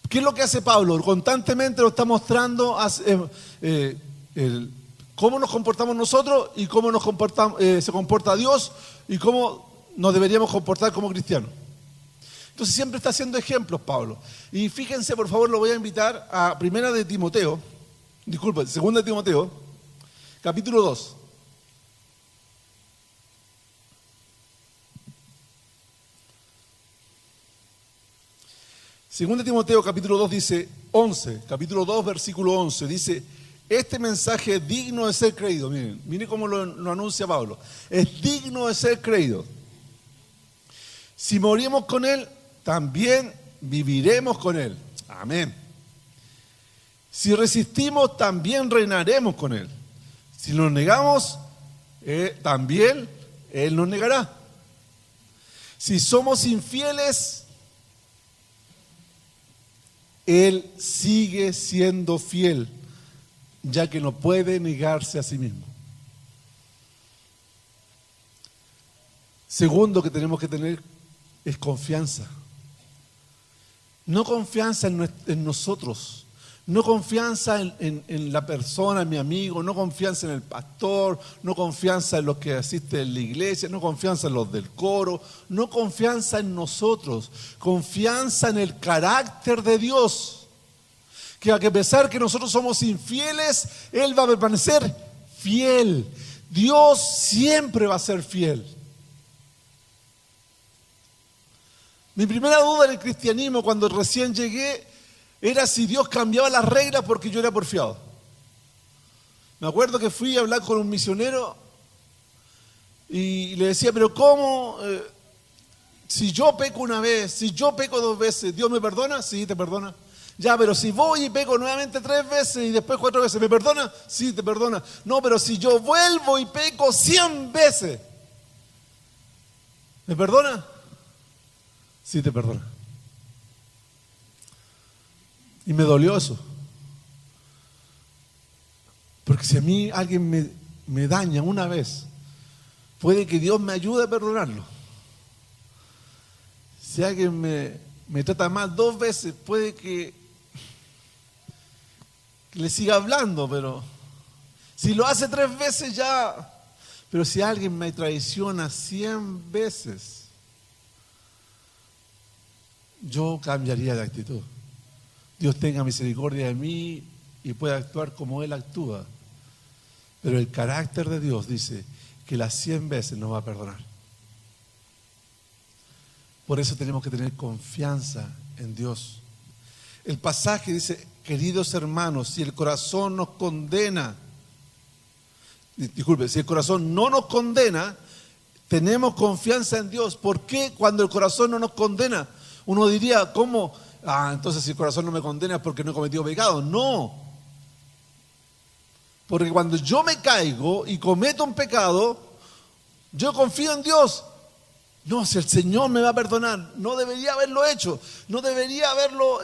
¿Qué es lo que hace Pablo? Constantemente nos está mostrando cómo nos comportamos nosotros y cómo se comporta Dios y cómo nos deberíamos comportar como cristianos. Entonces siempre está haciendo ejemplos Pablo. Y fíjense, por favor, lo voy a invitar a 2 de Timoteo, capítulo 2. Segunda de Timoteo capítulo 2 dice 11, capítulo 2 versículo 11, dice, este mensaje es digno de ser creído. Miren cómo lo anuncia Pablo. Es digno de ser creído. Si morimos con él, también viviremos con él. Amén. Si resistimos, también reinaremos con él. Si nos negamos, también él nos negará. Si somos infieles, él sigue siendo fiel, ya que no puede negarse a sí mismo. Segundo que tenemos que tener es confianza. No confianza en nosotros, no confianza en la persona, en mi amigo, no confianza en el pastor, no confianza en los que asisten en la iglesia, no confianza en los del coro, no confianza en nosotros, confianza en el carácter de Dios, que a pesar que nosotros somos infieles, Él va a permanecer fiel. Dios siempre va a ser fiel. Mi primera duda en el cristianismo cuando recién llegué era si Dios cambiaba las reglas porque yo era porfiado. Me acuerdo que fui a hablar con un misionero y le decía, pero ¿cómo? Si yo peco una vez, si yo peco 2 veces, ¿Dios me perdona? Sí, te perdona. Ya, pero si voy y peco nuevamente 3 veces y después 4 veces, ¿me perdona? Sí, te perdona. No, pero si yo vuelvo y peco 100 veces, ¿me perdona? Sí, te perdona. Y me dolió eso. Porque si a mí alguien me daña una vez, puede que Dios me ayude a perdonarlo. Si alguien me trata mal 2 veces, puede que le siga hablando, pero si lo hace 3 veces ya. Pero si alguien me traiciona 100 veces, yo cambiaría de actitud. Dios tenga misericordia de mí y pueda actuar como Él actúa. Pero el carácter de Dios dice que las 100 veces nos va a perdonar. Por eso tenemos que tener confianza en Dios. El pasaje dice, queridos hermanos, si el corazón nos condena, si el corazón no nos condena, tenemos confianza en Dios. ¿Por qué cuando el corazón no nos condena? Uno diría, ¿cómo? Entonces si el corazón no me condena es porque no he cometido pecado. No. Porque cuando yo me caigo y cometo un pecado, yo confío en Dios. No, si el Señor me va a perdonar, no debería haberlo hecho, no debería haberlo,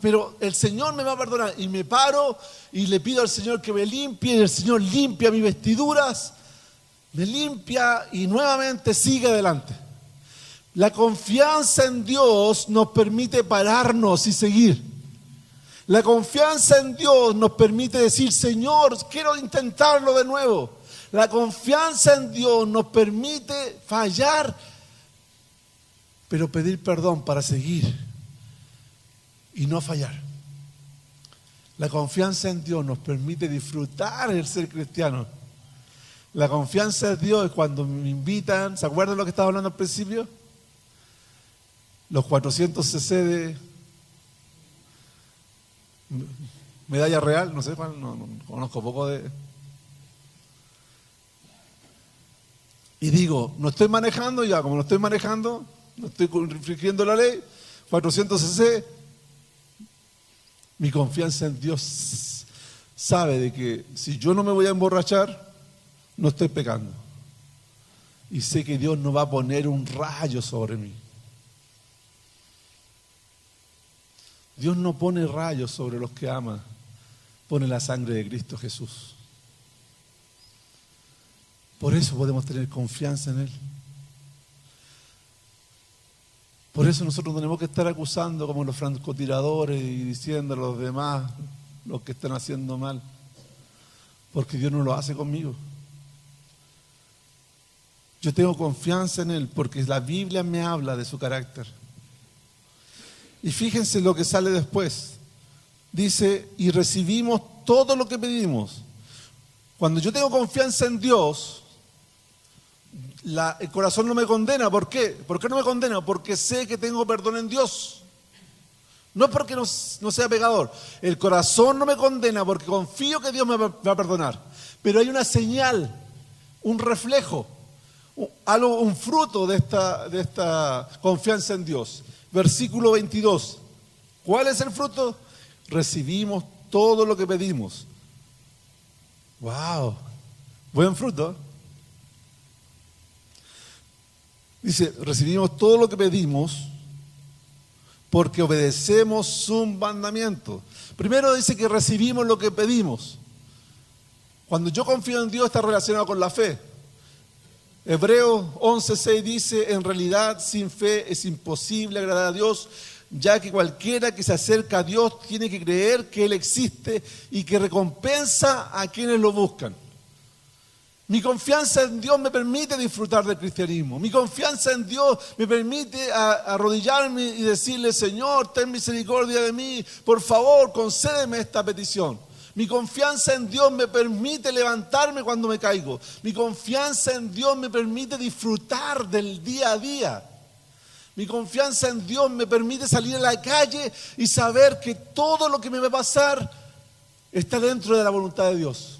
pero el Señor me va a perdonar. Y me paro y le pido al Señor que me limpie, y el Señor limpia mis vestiduras, me limpia y nuevamente sigue adelante. La confianza en Dios nos permite pararnos y seguir. La confianza en Dios nos permite decir, Señor, quiero intentarlo de nuevo. La confianza en Dios nos permite fallar, pero pedir perdón para seguir y no fallar. La confianza en Dios nos permite disfrutar el ser cristiano. La confianza en Dios es cuando me invitan, ¿se acuerdan de lo que estaba hablando al principio? Los 400 cc de medalla real, no sé cuál, no conozco poco de... Y digo, no estoy manejando ya, como no estoy manejando, no estoy infringiendo la ley, 400 cc, mi confianza en Dios sabe de que si yo no me voy a emborrachar, no estoy pecando. y sé que Dios no va a poner un rayo sobre mí. Dios no pone rayos sobre los que ama, pone la sangre de Cristo Jesús. Por eso podemos tener confianza en Él. Por eso nosotros tenemos que estar acusando como los francotiradores y diciendo a los demás, los que están haciendo mal, porque Dios no lo hace conmigo. Yo tengo confianza en Él porque la Biblia me habla de su carácter. Y fíjense lo que sale después. Dice, y recibimos todo lo que pedimos. Cuando yo tengo confianza en Dios, el corazón no me condena. ¿Por qué? ¿Por qué no me condena? Porque sé que tengo perdón en Dios. No es porque no sea pecador. El corazón no me condena porque confío que Dios me va a perdonar. Pero hay una señal, un reflejo, un fruto de esta confianza en Dios. Versículo 22. ¿Cuál es el fruto? Recibimos todo lo que pedimos. ¡Wow! Buen fruto. Dice, recibimos todo lo que pedimos porque obedecemos su mandamiento. Primero dice que recibimos lo que pedimos. Cuando yo confío en Dios está relacionado con la fe. Hebreos 11:6 dice, en realidad sin fe es imposible agradar a Dios, ya que cualquiera que se acerca a Dios tiene que creer que Él existe y que recompensa a quienes lo buscan. Mi confianza en Dios me permite disfrutar del cristianismo. Mi confianza en Dios me permite arrodillarme y decirle, Señor, ten misericordia de mí, por favor, concédeme esta petición. Mi confianza en Dios me permite levantarme cuando me caigo. Mi confianza en Dios me permite disfrutar del día a día. Mi confianza en Dios me permite salir a la calle y saber que todo lo que me va a pasar está dentro de la voluntad de Dios.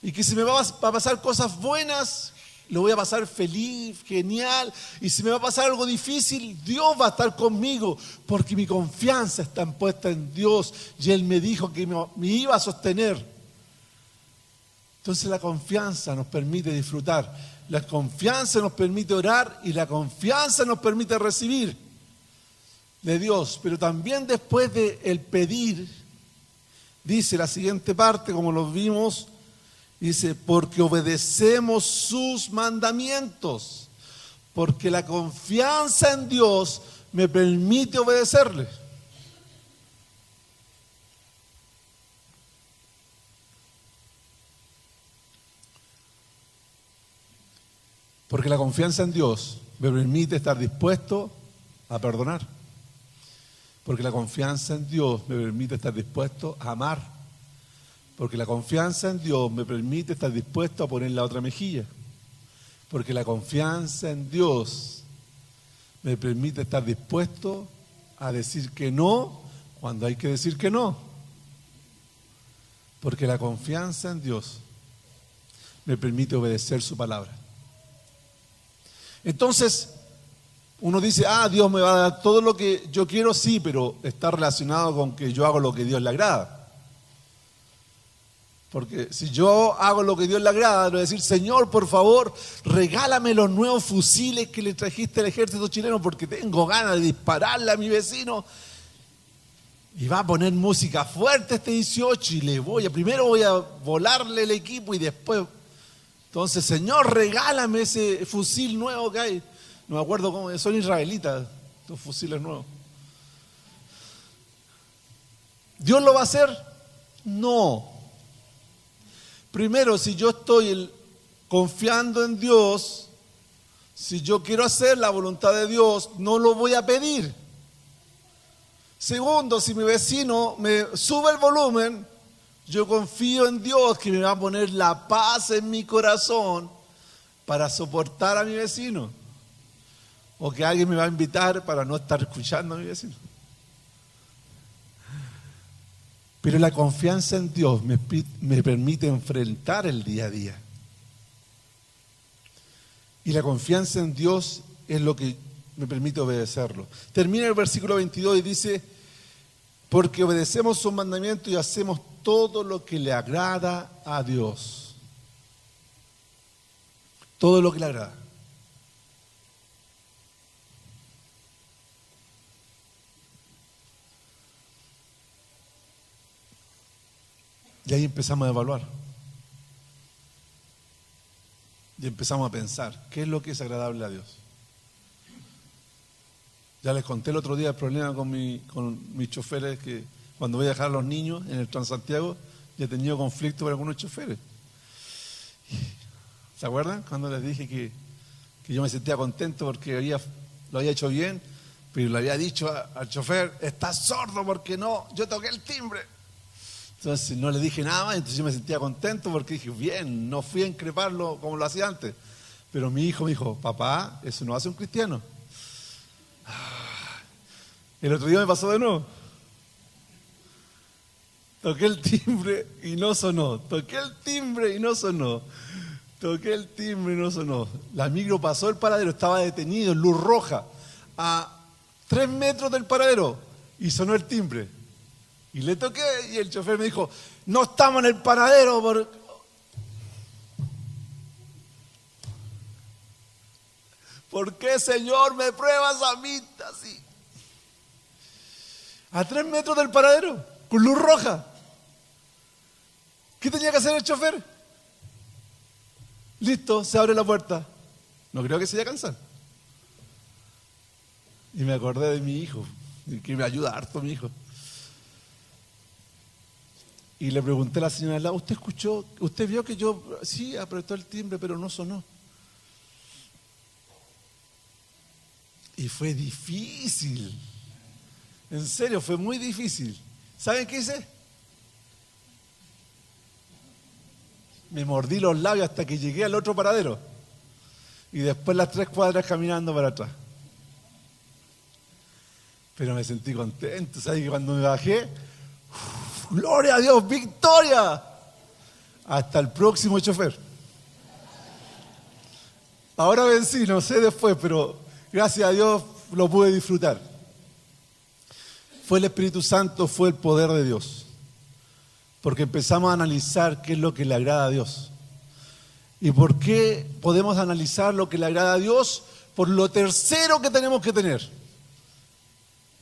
Y que si me va a pasar cosas buenas, lo voy a pasar feliz, genial. Y si me va a pasar algo difícil, Dios va a estar conmigo, porque mi confianza está puesta en Dios y Él me dijo que me iba a sostener. Entonces la confianza nos permite disfrutar, la confianza nos permite orar y la confianza nos permite recibir de Dios. Pero también después del pedir, dice la siguiente parte, como lo vimos, dice, porque obedecemos sus mandamientos, porque la confianza en Dios me permite obedecerle. Porque la confianza en Dios me permite estar dispuesto a perdonar. Porque la confianza en Dios me permite estar dispuesto a amar. Porque la confianza en Dios me permite estar dispuesto a poner la otra mejilla. Porque la confianza en Dios me permite estar dispuesto a decir que no cuando hay que decir que no. Porque la confianza en Dios me permite obedecer su palabra. Entonces, uno dice, Dios me va a dar todo lo que yo quiero, sí, pero está relacionado con que yo hago lo que a Dios le agrada. Porque si yo hago lo que a Dios le agrada, le voy a decir, Señor, por favor, regálame los nuevos fusiles que le trajiste al ejército chileno porque tengo ganas de dispararle a mi vecino. Y va a poner música fuerte este 18 y primero voy a volarle el equipo y después. Entonces, Señor, regálame ese fusil nuevo que hay. No me acuerdo cómo, son israelitas, los fusiles nuevos. ¿Dios lo va a hacer? No. Primero, si yo estoy confiando en Dios, si yo quiero hacer la voluntad de Dios, no lo voy a pedir. Segundo, si mi vecino me sube el volumen, yo confío en Dios que me va a poner la paz en mi corazón para soportar a mi vecino. O que alguien me va a invitar para no estar escuchando a mi vecino. Pero la confianza en Dios me permite enfrentar el día a día. Y la confianza en Dios es lo que me permite obedecerlo. Termina el versículo 22 y dice, porque obedecemos sus mandamientos y hacemos todo lo que le agrada a Dios. todo lo que le agrada. Y ahí empezamos a evaluar. Y empezamos a pensar, ¿qué es lo que es agradable a Dios? Ya les conté el otro día el problema con mis choferes, que cuando voy a dejar a los niños en el Transantiago, ya he tenido conflicto con algunos choferes. ¿Se acuerdan? Cuando les dije que yo me sentía contento porque lo había hecho bien, pero le había dicho al chofer, estás sordo porque no, yo toqué el timbre. Entonces no le dije nada más, entonces yo me sentía contento porque dije, bien, no fui a increparlo como lo hacía antes. Pero mi hijo me dijo, papá, eso no hace un cristiano. El otro día me pasó de nuevo. Toqué el timbre y no sonó. Toqué el timbre y no sonó. Toqué el timbre y no sonó. La micro pasó el paradero, estaba detenido en luz roja, a 3 metros del paradero, y sonó el timbre. Y le toqué y el chofer me dijo, no estamos en el paradero. ¿Por qué, Señor, me pruebas a mí así? A 3 metros del paradero, con luz roja. ¿Qué tenía que hacer el chofer? Listo, se abre la puerta. No creo que se vaya a cansar. Y me acordé de mi hijo, que me ayuda harto mi hijo. Y le pregunté a la señora al lado, ¿usted escuchó? ¿Usted vio que yo, sí, apretó el timbre, pero no sonó? Y fue difícil. En serio, fue muy difícil. ¿Saben qué hice? Me mordí los labios hasta que llegué al otro paradero. Y después las 3 cuadras caminando para atrás. Pero me sentí contento. ¿Sabes que cuando me bajé? ¡Gloria a Dios! ¡Victoria! Hasta el próximo chofer. Ahora vencí, no sé después, pero gracias a Dios lo pude disfrutar. Fue el Espíritu Santo, fue el poder de Dios. Porque empezamos a analizar qué es lo que le agrada a Dios. ¿Y por qué podemos analizar lo que le agrada a Dios? Por lo tercero que tenemos que tener.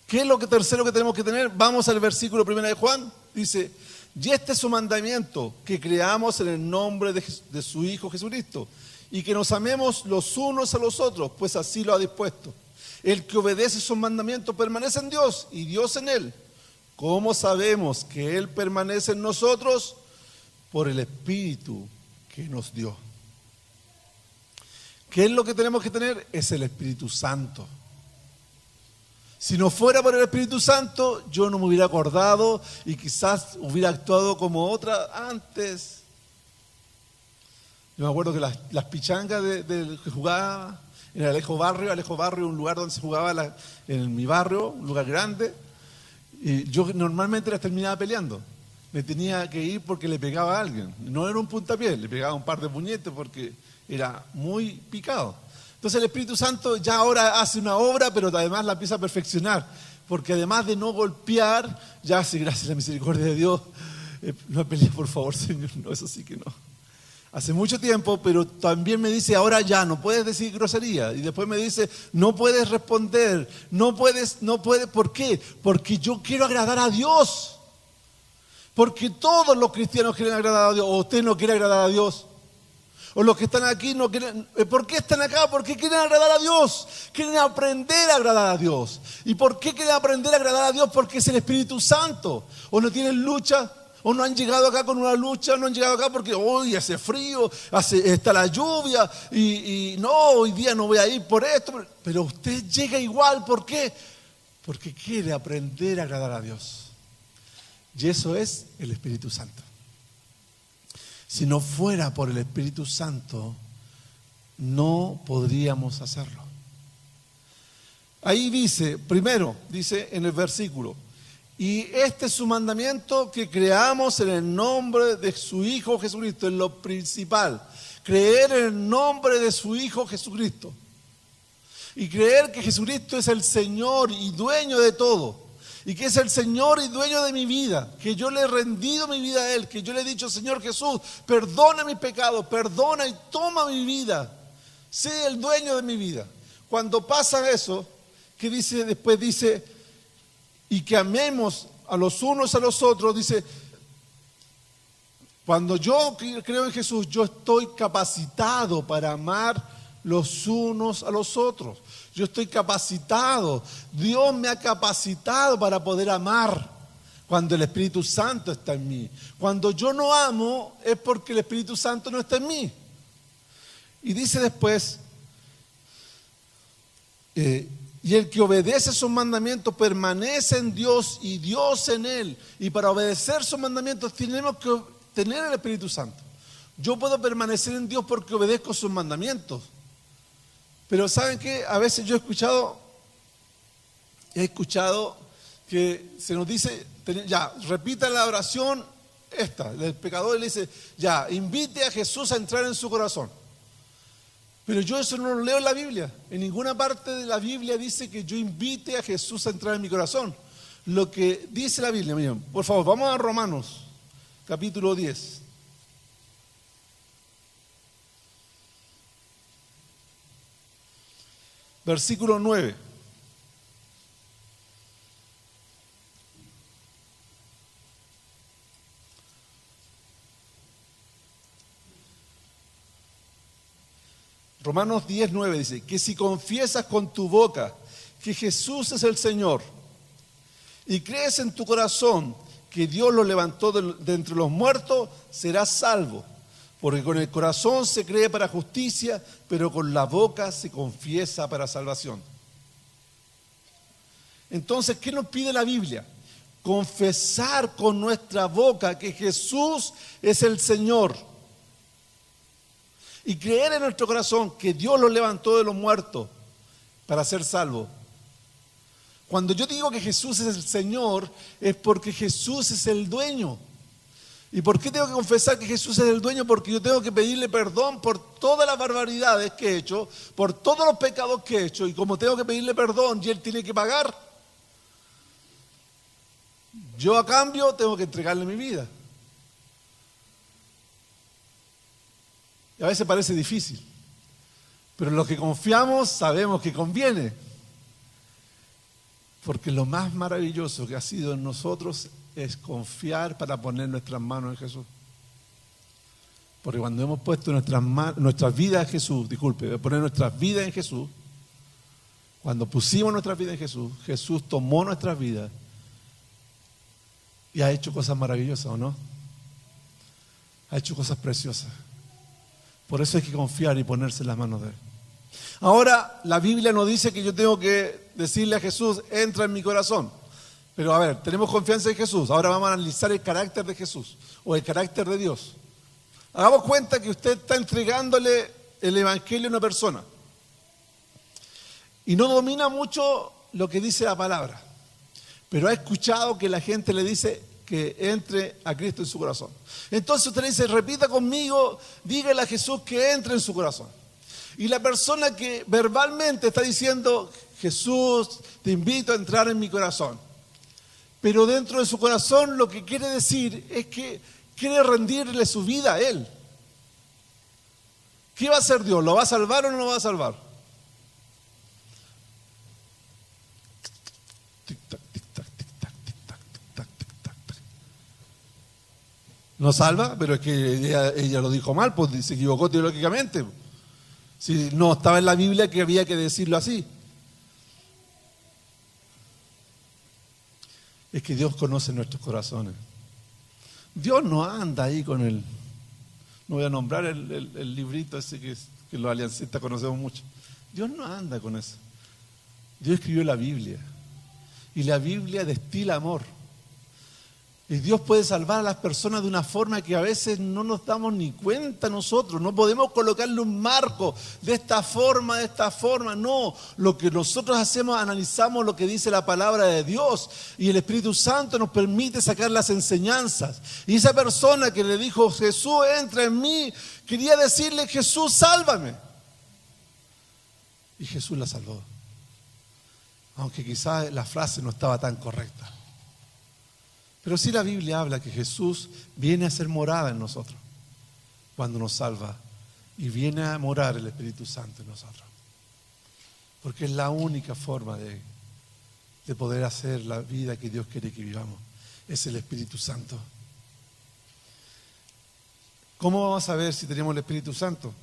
¿Qué es lo tercero que tenemos que tener? Vamos al versículo 1 de Juan. Dice, y este es su mandamiento, que creamos en el nombre de su Hijo Jesucristo, y que nos amemos los unos a los otros, pues así lo ha dispuesto. El que obedece sus mandamientos permanece en Dios, y Dios en él. ¿Cómo sabemos que Él permanece en nosotros? Por el Espíritu que nos dio. ¿Qué es lo que tenemos que tener? Es el Espíritu Santo. Si no fuera por el Espíritu Santo, yo no me hubiera acordado y quizás hubiera actuado como otra antes. Yo me acuerdo que las pichangas que jugaba en el Alejo Barrio, un lugar donde se jugaba en mi barrio, un lugar grande, y yo normalmente las terminaba peleando. Me tenía que ir porque le pegaba a alguien. No era un puntapié, le pegaba un par de puñetes porque era muy picado. Entonces el Espíritu Santo ya ahora hace una obra, pero además la empieza a perfeccionar. Porque además de no golpear, ya hace, gracias a la misericordia de Dios, no pelees por favor, Señor, no, eso sí que no. Hace mucho tiempo, pero también me dice, ahora ya, no puedes decir grosería. Y después me dice, no puedes responder, no puedes, ¿por qué? Porque yo quiero agradar a Dios. Porque todos los cristianos quieren agradar a Dios, o usted no quiere agradar a Dios. O los que están aquí no quieren. ¿Por qué están acá? Porque quieren agradar a Dios. Quieren aprender a agradar a Dios. ¿Y por qué quieren aprender a agradar a Dios? Porque es el Espíritu Santo. O no tienen lucha, o no han llegado acá con una lucha, no han llegado acá porque hoy hace frío, está la lluvia, y no, hoy día no voy a ir por esto. Pero usted llega igual, ¿por qué? Porque quiere aprender a agradar a Dios. Y eso es el Espíritu Santo. Si no fuera por el Espíritu Santo, no podríamos hacerlo. Ahí dice, primero, dice en el versículo, y este es su mandamiento, que creamos en el nombre de su Hijo Jesucristo, es lo principal. Creer en el nombre de su Hijo Jesucristo. Y creer que Jesucristo es el Señor y dueño de todo. Y que es el Señor y dueño de mi vida, que yo le he rendido mi vida a Él, que yo le he dicho, Señor Jesús, perdona mis pecados, perdona y toma mi vida. sé el dueño de mi vida. Cuando pasa eso, ¿qué dice? Después dice, y que amemos a los unos a los otros, dice, cuando yo creo en Jesús, yo estoy capacitado para amar los unos a los otros. Yo estoy capacitado. Dios me ha capacitado para poder amar cuando el Espíritu Santo está en mí. Cuando yo no amo es porque el Espíritu Santo no está en mí. Y dice después, y el que obedece sus mandamientos permanece en Dios y Dios en él. Y para obedecer sus mandamientos tenemos que tener el Espíritu Santo. Yo puedo permanecer en Dios porque obedezco sus mandamientos. Pero ¿saben qué? A veces yo he escuchado que se nos dice, ya, repita la oración esta, el pecador le dice, ya, invite a Jesús a entrar en su corazón. Pero yo eso no lo leo en la Biblia. En ninguna parte de la Biblia dice que yo invite a Jesús a entrar en mi corazón. Lo que dice la Biblia, miren, por favor, vamos a Romanos, capítulo 10. Versículo 9. Romanos 10, 9 dice, que si confiesas con tu boca que Jesús es el Señor y crees en tu corazón que Dios lo levantó de entre los muertos, serás salvo. Porque con el corazón se cree para justicia, pero con la boca se confiesa para salvación. Entonces, ¿qué nos pide la Biblia? Confesar con nuestra boca que Jesús es el Señor. Y creer en nuestro corazón que Dios lo levantó de los muertos para ser salvo. Cuando yo digo que Jesús es el Señor, es porque Jesús es el dueño. ¿Y por qué tengo que confesar que Jesús es el dueño? Porque yo tengo que pedirle perdón por todas las barbaridades que he hecho, por todos los pecados que he hecho. Y como tengo que pedirle perdón y Él tiene que pagar, yo a cambio tengo que entregarle mi vida. Y a veces parece difícil, pero los que confiamos sabemos que conviene. Porque lo más maravilloso que ha sido en nosotros es confiar para poner nuestras manos en Jesús. Porque cuando hemos puesto nuestras vidas en Jesús, poner nuestras vidas en Jesús, cuando pusimos nuestras vidas en Jesús, Jesús tomó nuestras vidas y ha hecho cosas maravillosas, ¿o no? Ha hecho cosas preciosas. Por eso hay que confiar y ponerse en las manos de Él. Ahora, la Biblia nos dice que yo tengo que decirle a Jesús, entra en mi corazón. Pero a ver, tenemos confianza en Jesús. Ahora vamos a analizar el carácter de Jesús o el carácter de Dios. Hagamos cuenta que usted está entregándole el Evangelio a una persona y no domina mucho lo que dice la palabra, pero ha escuchado que la gente le dice que entre a Cristo en su corazón. Entonces usted le dice, repita conmigo, dígale a Jesús que entre en su corazón. Y la persona que verbalmente está diciendo, Jesús, te invito a entrar en mi corazón, pero dentro de su corazón lo que quiere decir es que quiere rendirle su vida a Él. ¿Qué va a hacer Dios? ¿Lo va a salvar o no lo va a salvar? Tic-tac, tic-tac, tic-tac, tic-tac, tic-tac, tic-tac. No salva, pero es que ella lo dijo mal, pues se equivocó teológicamente. Si no estaba en la Biblia que había que decirlo así. Es que Dios conoce nuestros corazones. Dios no anda ahí con el... No voy a nombrar el librito ese que los aliancistas conocemos mucho. Dios no anda con eso. Dios escribió la Biblia. Y la Biblia destila amor. Y Dios puede salvar a las personas de una forma que a veces no nos damos ni cuenta nosotros. No podemos colocarle un marco de esta forma, No, lo que nosotros hacemos, analizamos lo que dice la palabra de Dios. Y el Espíritu Santo nos permite sacar las enseñanzas. Y esa persona que le dijo, Jesús, entra en mí, quería decirle, Jesús, sálvame. Y Jesús la salvó. Aunque quizás la frase no estaba tan correcta. Pero sí la Biblia habla que Jesús viene a ser morada en nosotros cuando nos salva y viene a morar el Espíritu Santo en nosotros. Porque es la única forma de poder hacer la vida que Dios quiere que vivamos. Es el Espíritu Santo. ¿Cómo vamos a saber si tenemos el Espíritu Santo?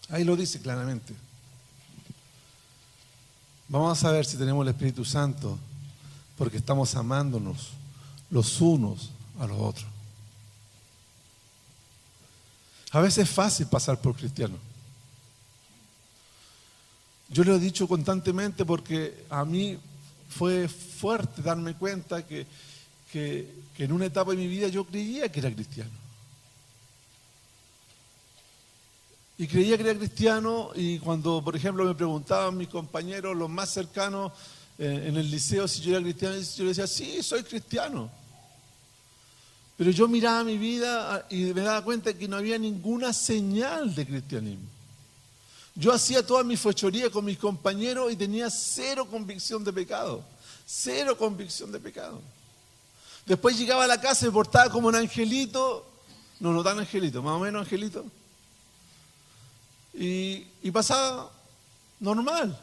Ahí lo dice claramente. Vamos a saber si tenemos el Espíritu Santo porque estamos amándonos los unos a los otros. A veces es fácil pasar por cristiano. Yo lo he dicho constantemente porque a mí fue fuerte darme cuenta que en una etapa de mi vida yo creía que era cristiano. Y creía que era cristiano, y cuando, por ejemplo, me preguntaban mis compañeros, los más cercanos en el liceo, si yo era cristiano, yo les decía, sí, soy cristiano. Pero yo miraba mi vida y me daba cuenta que no había ninguna señal de cristianismo. Yo hacía toda mi fechoría con mis compañeros y tenía cero convicción de pecado. Cero convicción de pecado. Después llegaba a la casa y me portaba como un angelito. No tan angelito, más o menos angelito. Y pasaba normal.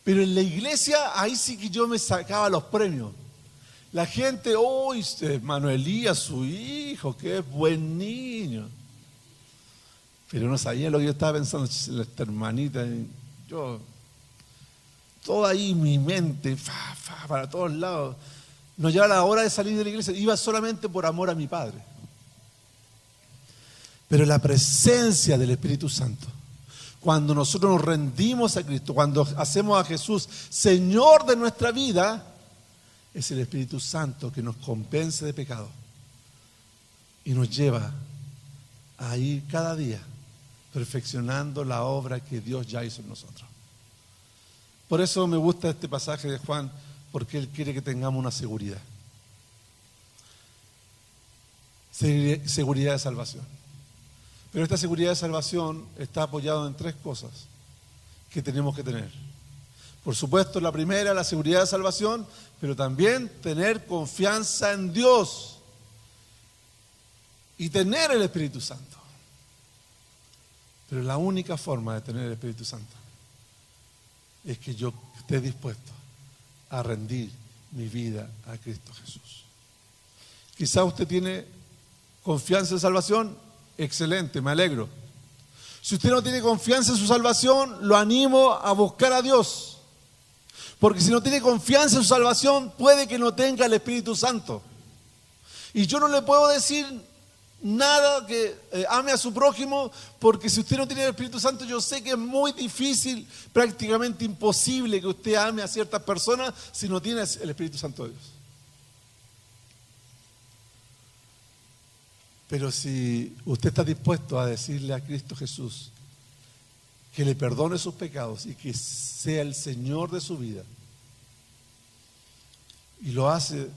Pero en la iglesia, ahí sí que yo me sacaba los premios. La gente, hermano Elías, su hijo, qué buen niño. Pero no sabía lo que yo estaba pensando, esta hermanita. Yo, toda ahí mi mente, para todos lados. No llegaba la hora de salir de la iglesia, iba solamente por amor a mi padre. Pero la presencia del Espíritu Santo, cuando nosotros nos rendimos a Cristo, cuando hacemos a Jesús Señor de nuestra vida, es el Espíritu Santo que nos convence de pecado y nos lleva a ir cada día perfeccionando la obra que Dios ya hizo en nosotros. Por eso me gusta este pasaje de Juan, porque Él quiere que tengamos una seguridad. Seguridad de salvación. Pero esta seguridad de salvación está apoyada en tres cosas que tenemos que tener. Por supuesto, la primera, la seguridad de salvación, pero también tener confianza en Dios y tener el Espíritu Santo. Pero la única forma de tener el Espíritu Santo es que yo esté dispuesto a rendir mi vida a Cristo Jesús. Quizá usted tiene confianza en salvación, excelente, me alegro. Si usted no tiene confianza en su salvación, lo animo a buscar a Dios. Porque si no tiene confianza en su salvación, puede que no tenga el Espíritu Santo. Y yo no le puedo decir nada que ame a su prójimo, porque si usted no tiene el Espíritu Santo, yo sé que es muy difícil, prácticamente imposible que usted ame a ciertas personas si no tiene el Espíritu Santo de Dios. Pero si usted está dispuesto a decirle a Cristo Jesús que le perdone sus pecados y que sea el Señor de su vida, y lo hace,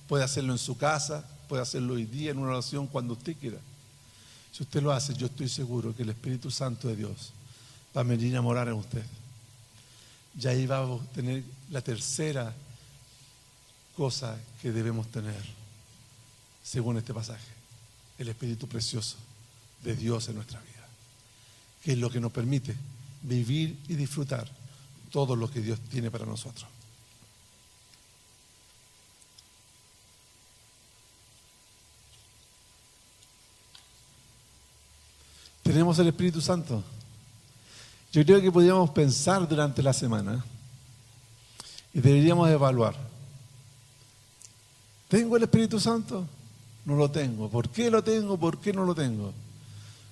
puede hacerlo en su casa, puede hacerlo hoy día en una oración cuando usted quiera. Si usted lo hace, yo estoy seguro que el Espíritu Santo de Dios va a venir a morar en usted. Y ahí va a tener la tercera cosa que debemos tener, según este pasaje: el Espíritu precioso de Dios en nuestra vida, que es lo que nos permite vivir y disfrutar todo lo que Dios tiene para nosotros. ¿Tenemos el Espíritu Santo? Yo creo que podríamos pensar durante la semana y deberíamos evaluar. ¿Tengo el Espíritu Santo? No lo tengo. ¿Por qué lo tengo? ¿Por qué no lo tengo?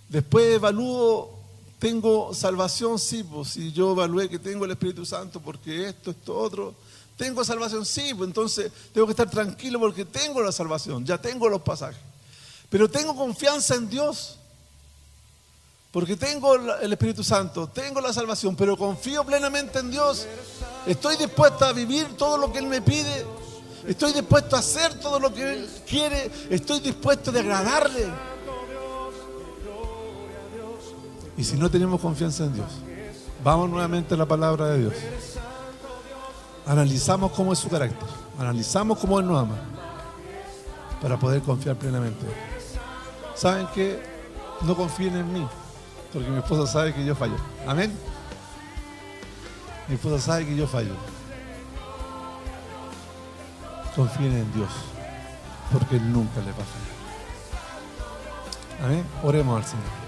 Después evalúo, ¿tengo salvación? Sí, pues si yo evalué que tengo el Espíritu Santo porque esto otro. ¿Tengo salvación? Sí, pues entonces tengo que estar tranquilo porque tengo la salvación, ya tengo los pasajes. Pero tengo confianza en Dios, porque tengo el Espíritu Santo, tengo la salvación, pero confío plenamente en Dios. Estoy dispuesto a vivir todo lo que Él me pide. Estoy dispuesto a hacer todo lo que Él quiere. Estoy dispuesto a agradarle. Y si no tenemos confianza en Dios, vamos nuevamente a la palabra de Dios. Analizamos cómo es su carácter. Analizamos cómo Él nos ama, para poder confiar plenamente. ¿Saben qué? No confíen en mí. porque mi esposa sabe que yo fallo. Amén. Mi esposa sabe que yo fallo. Confíen en Dios, porque Él nunca le va a fallar. Amén. Oremos al Señor.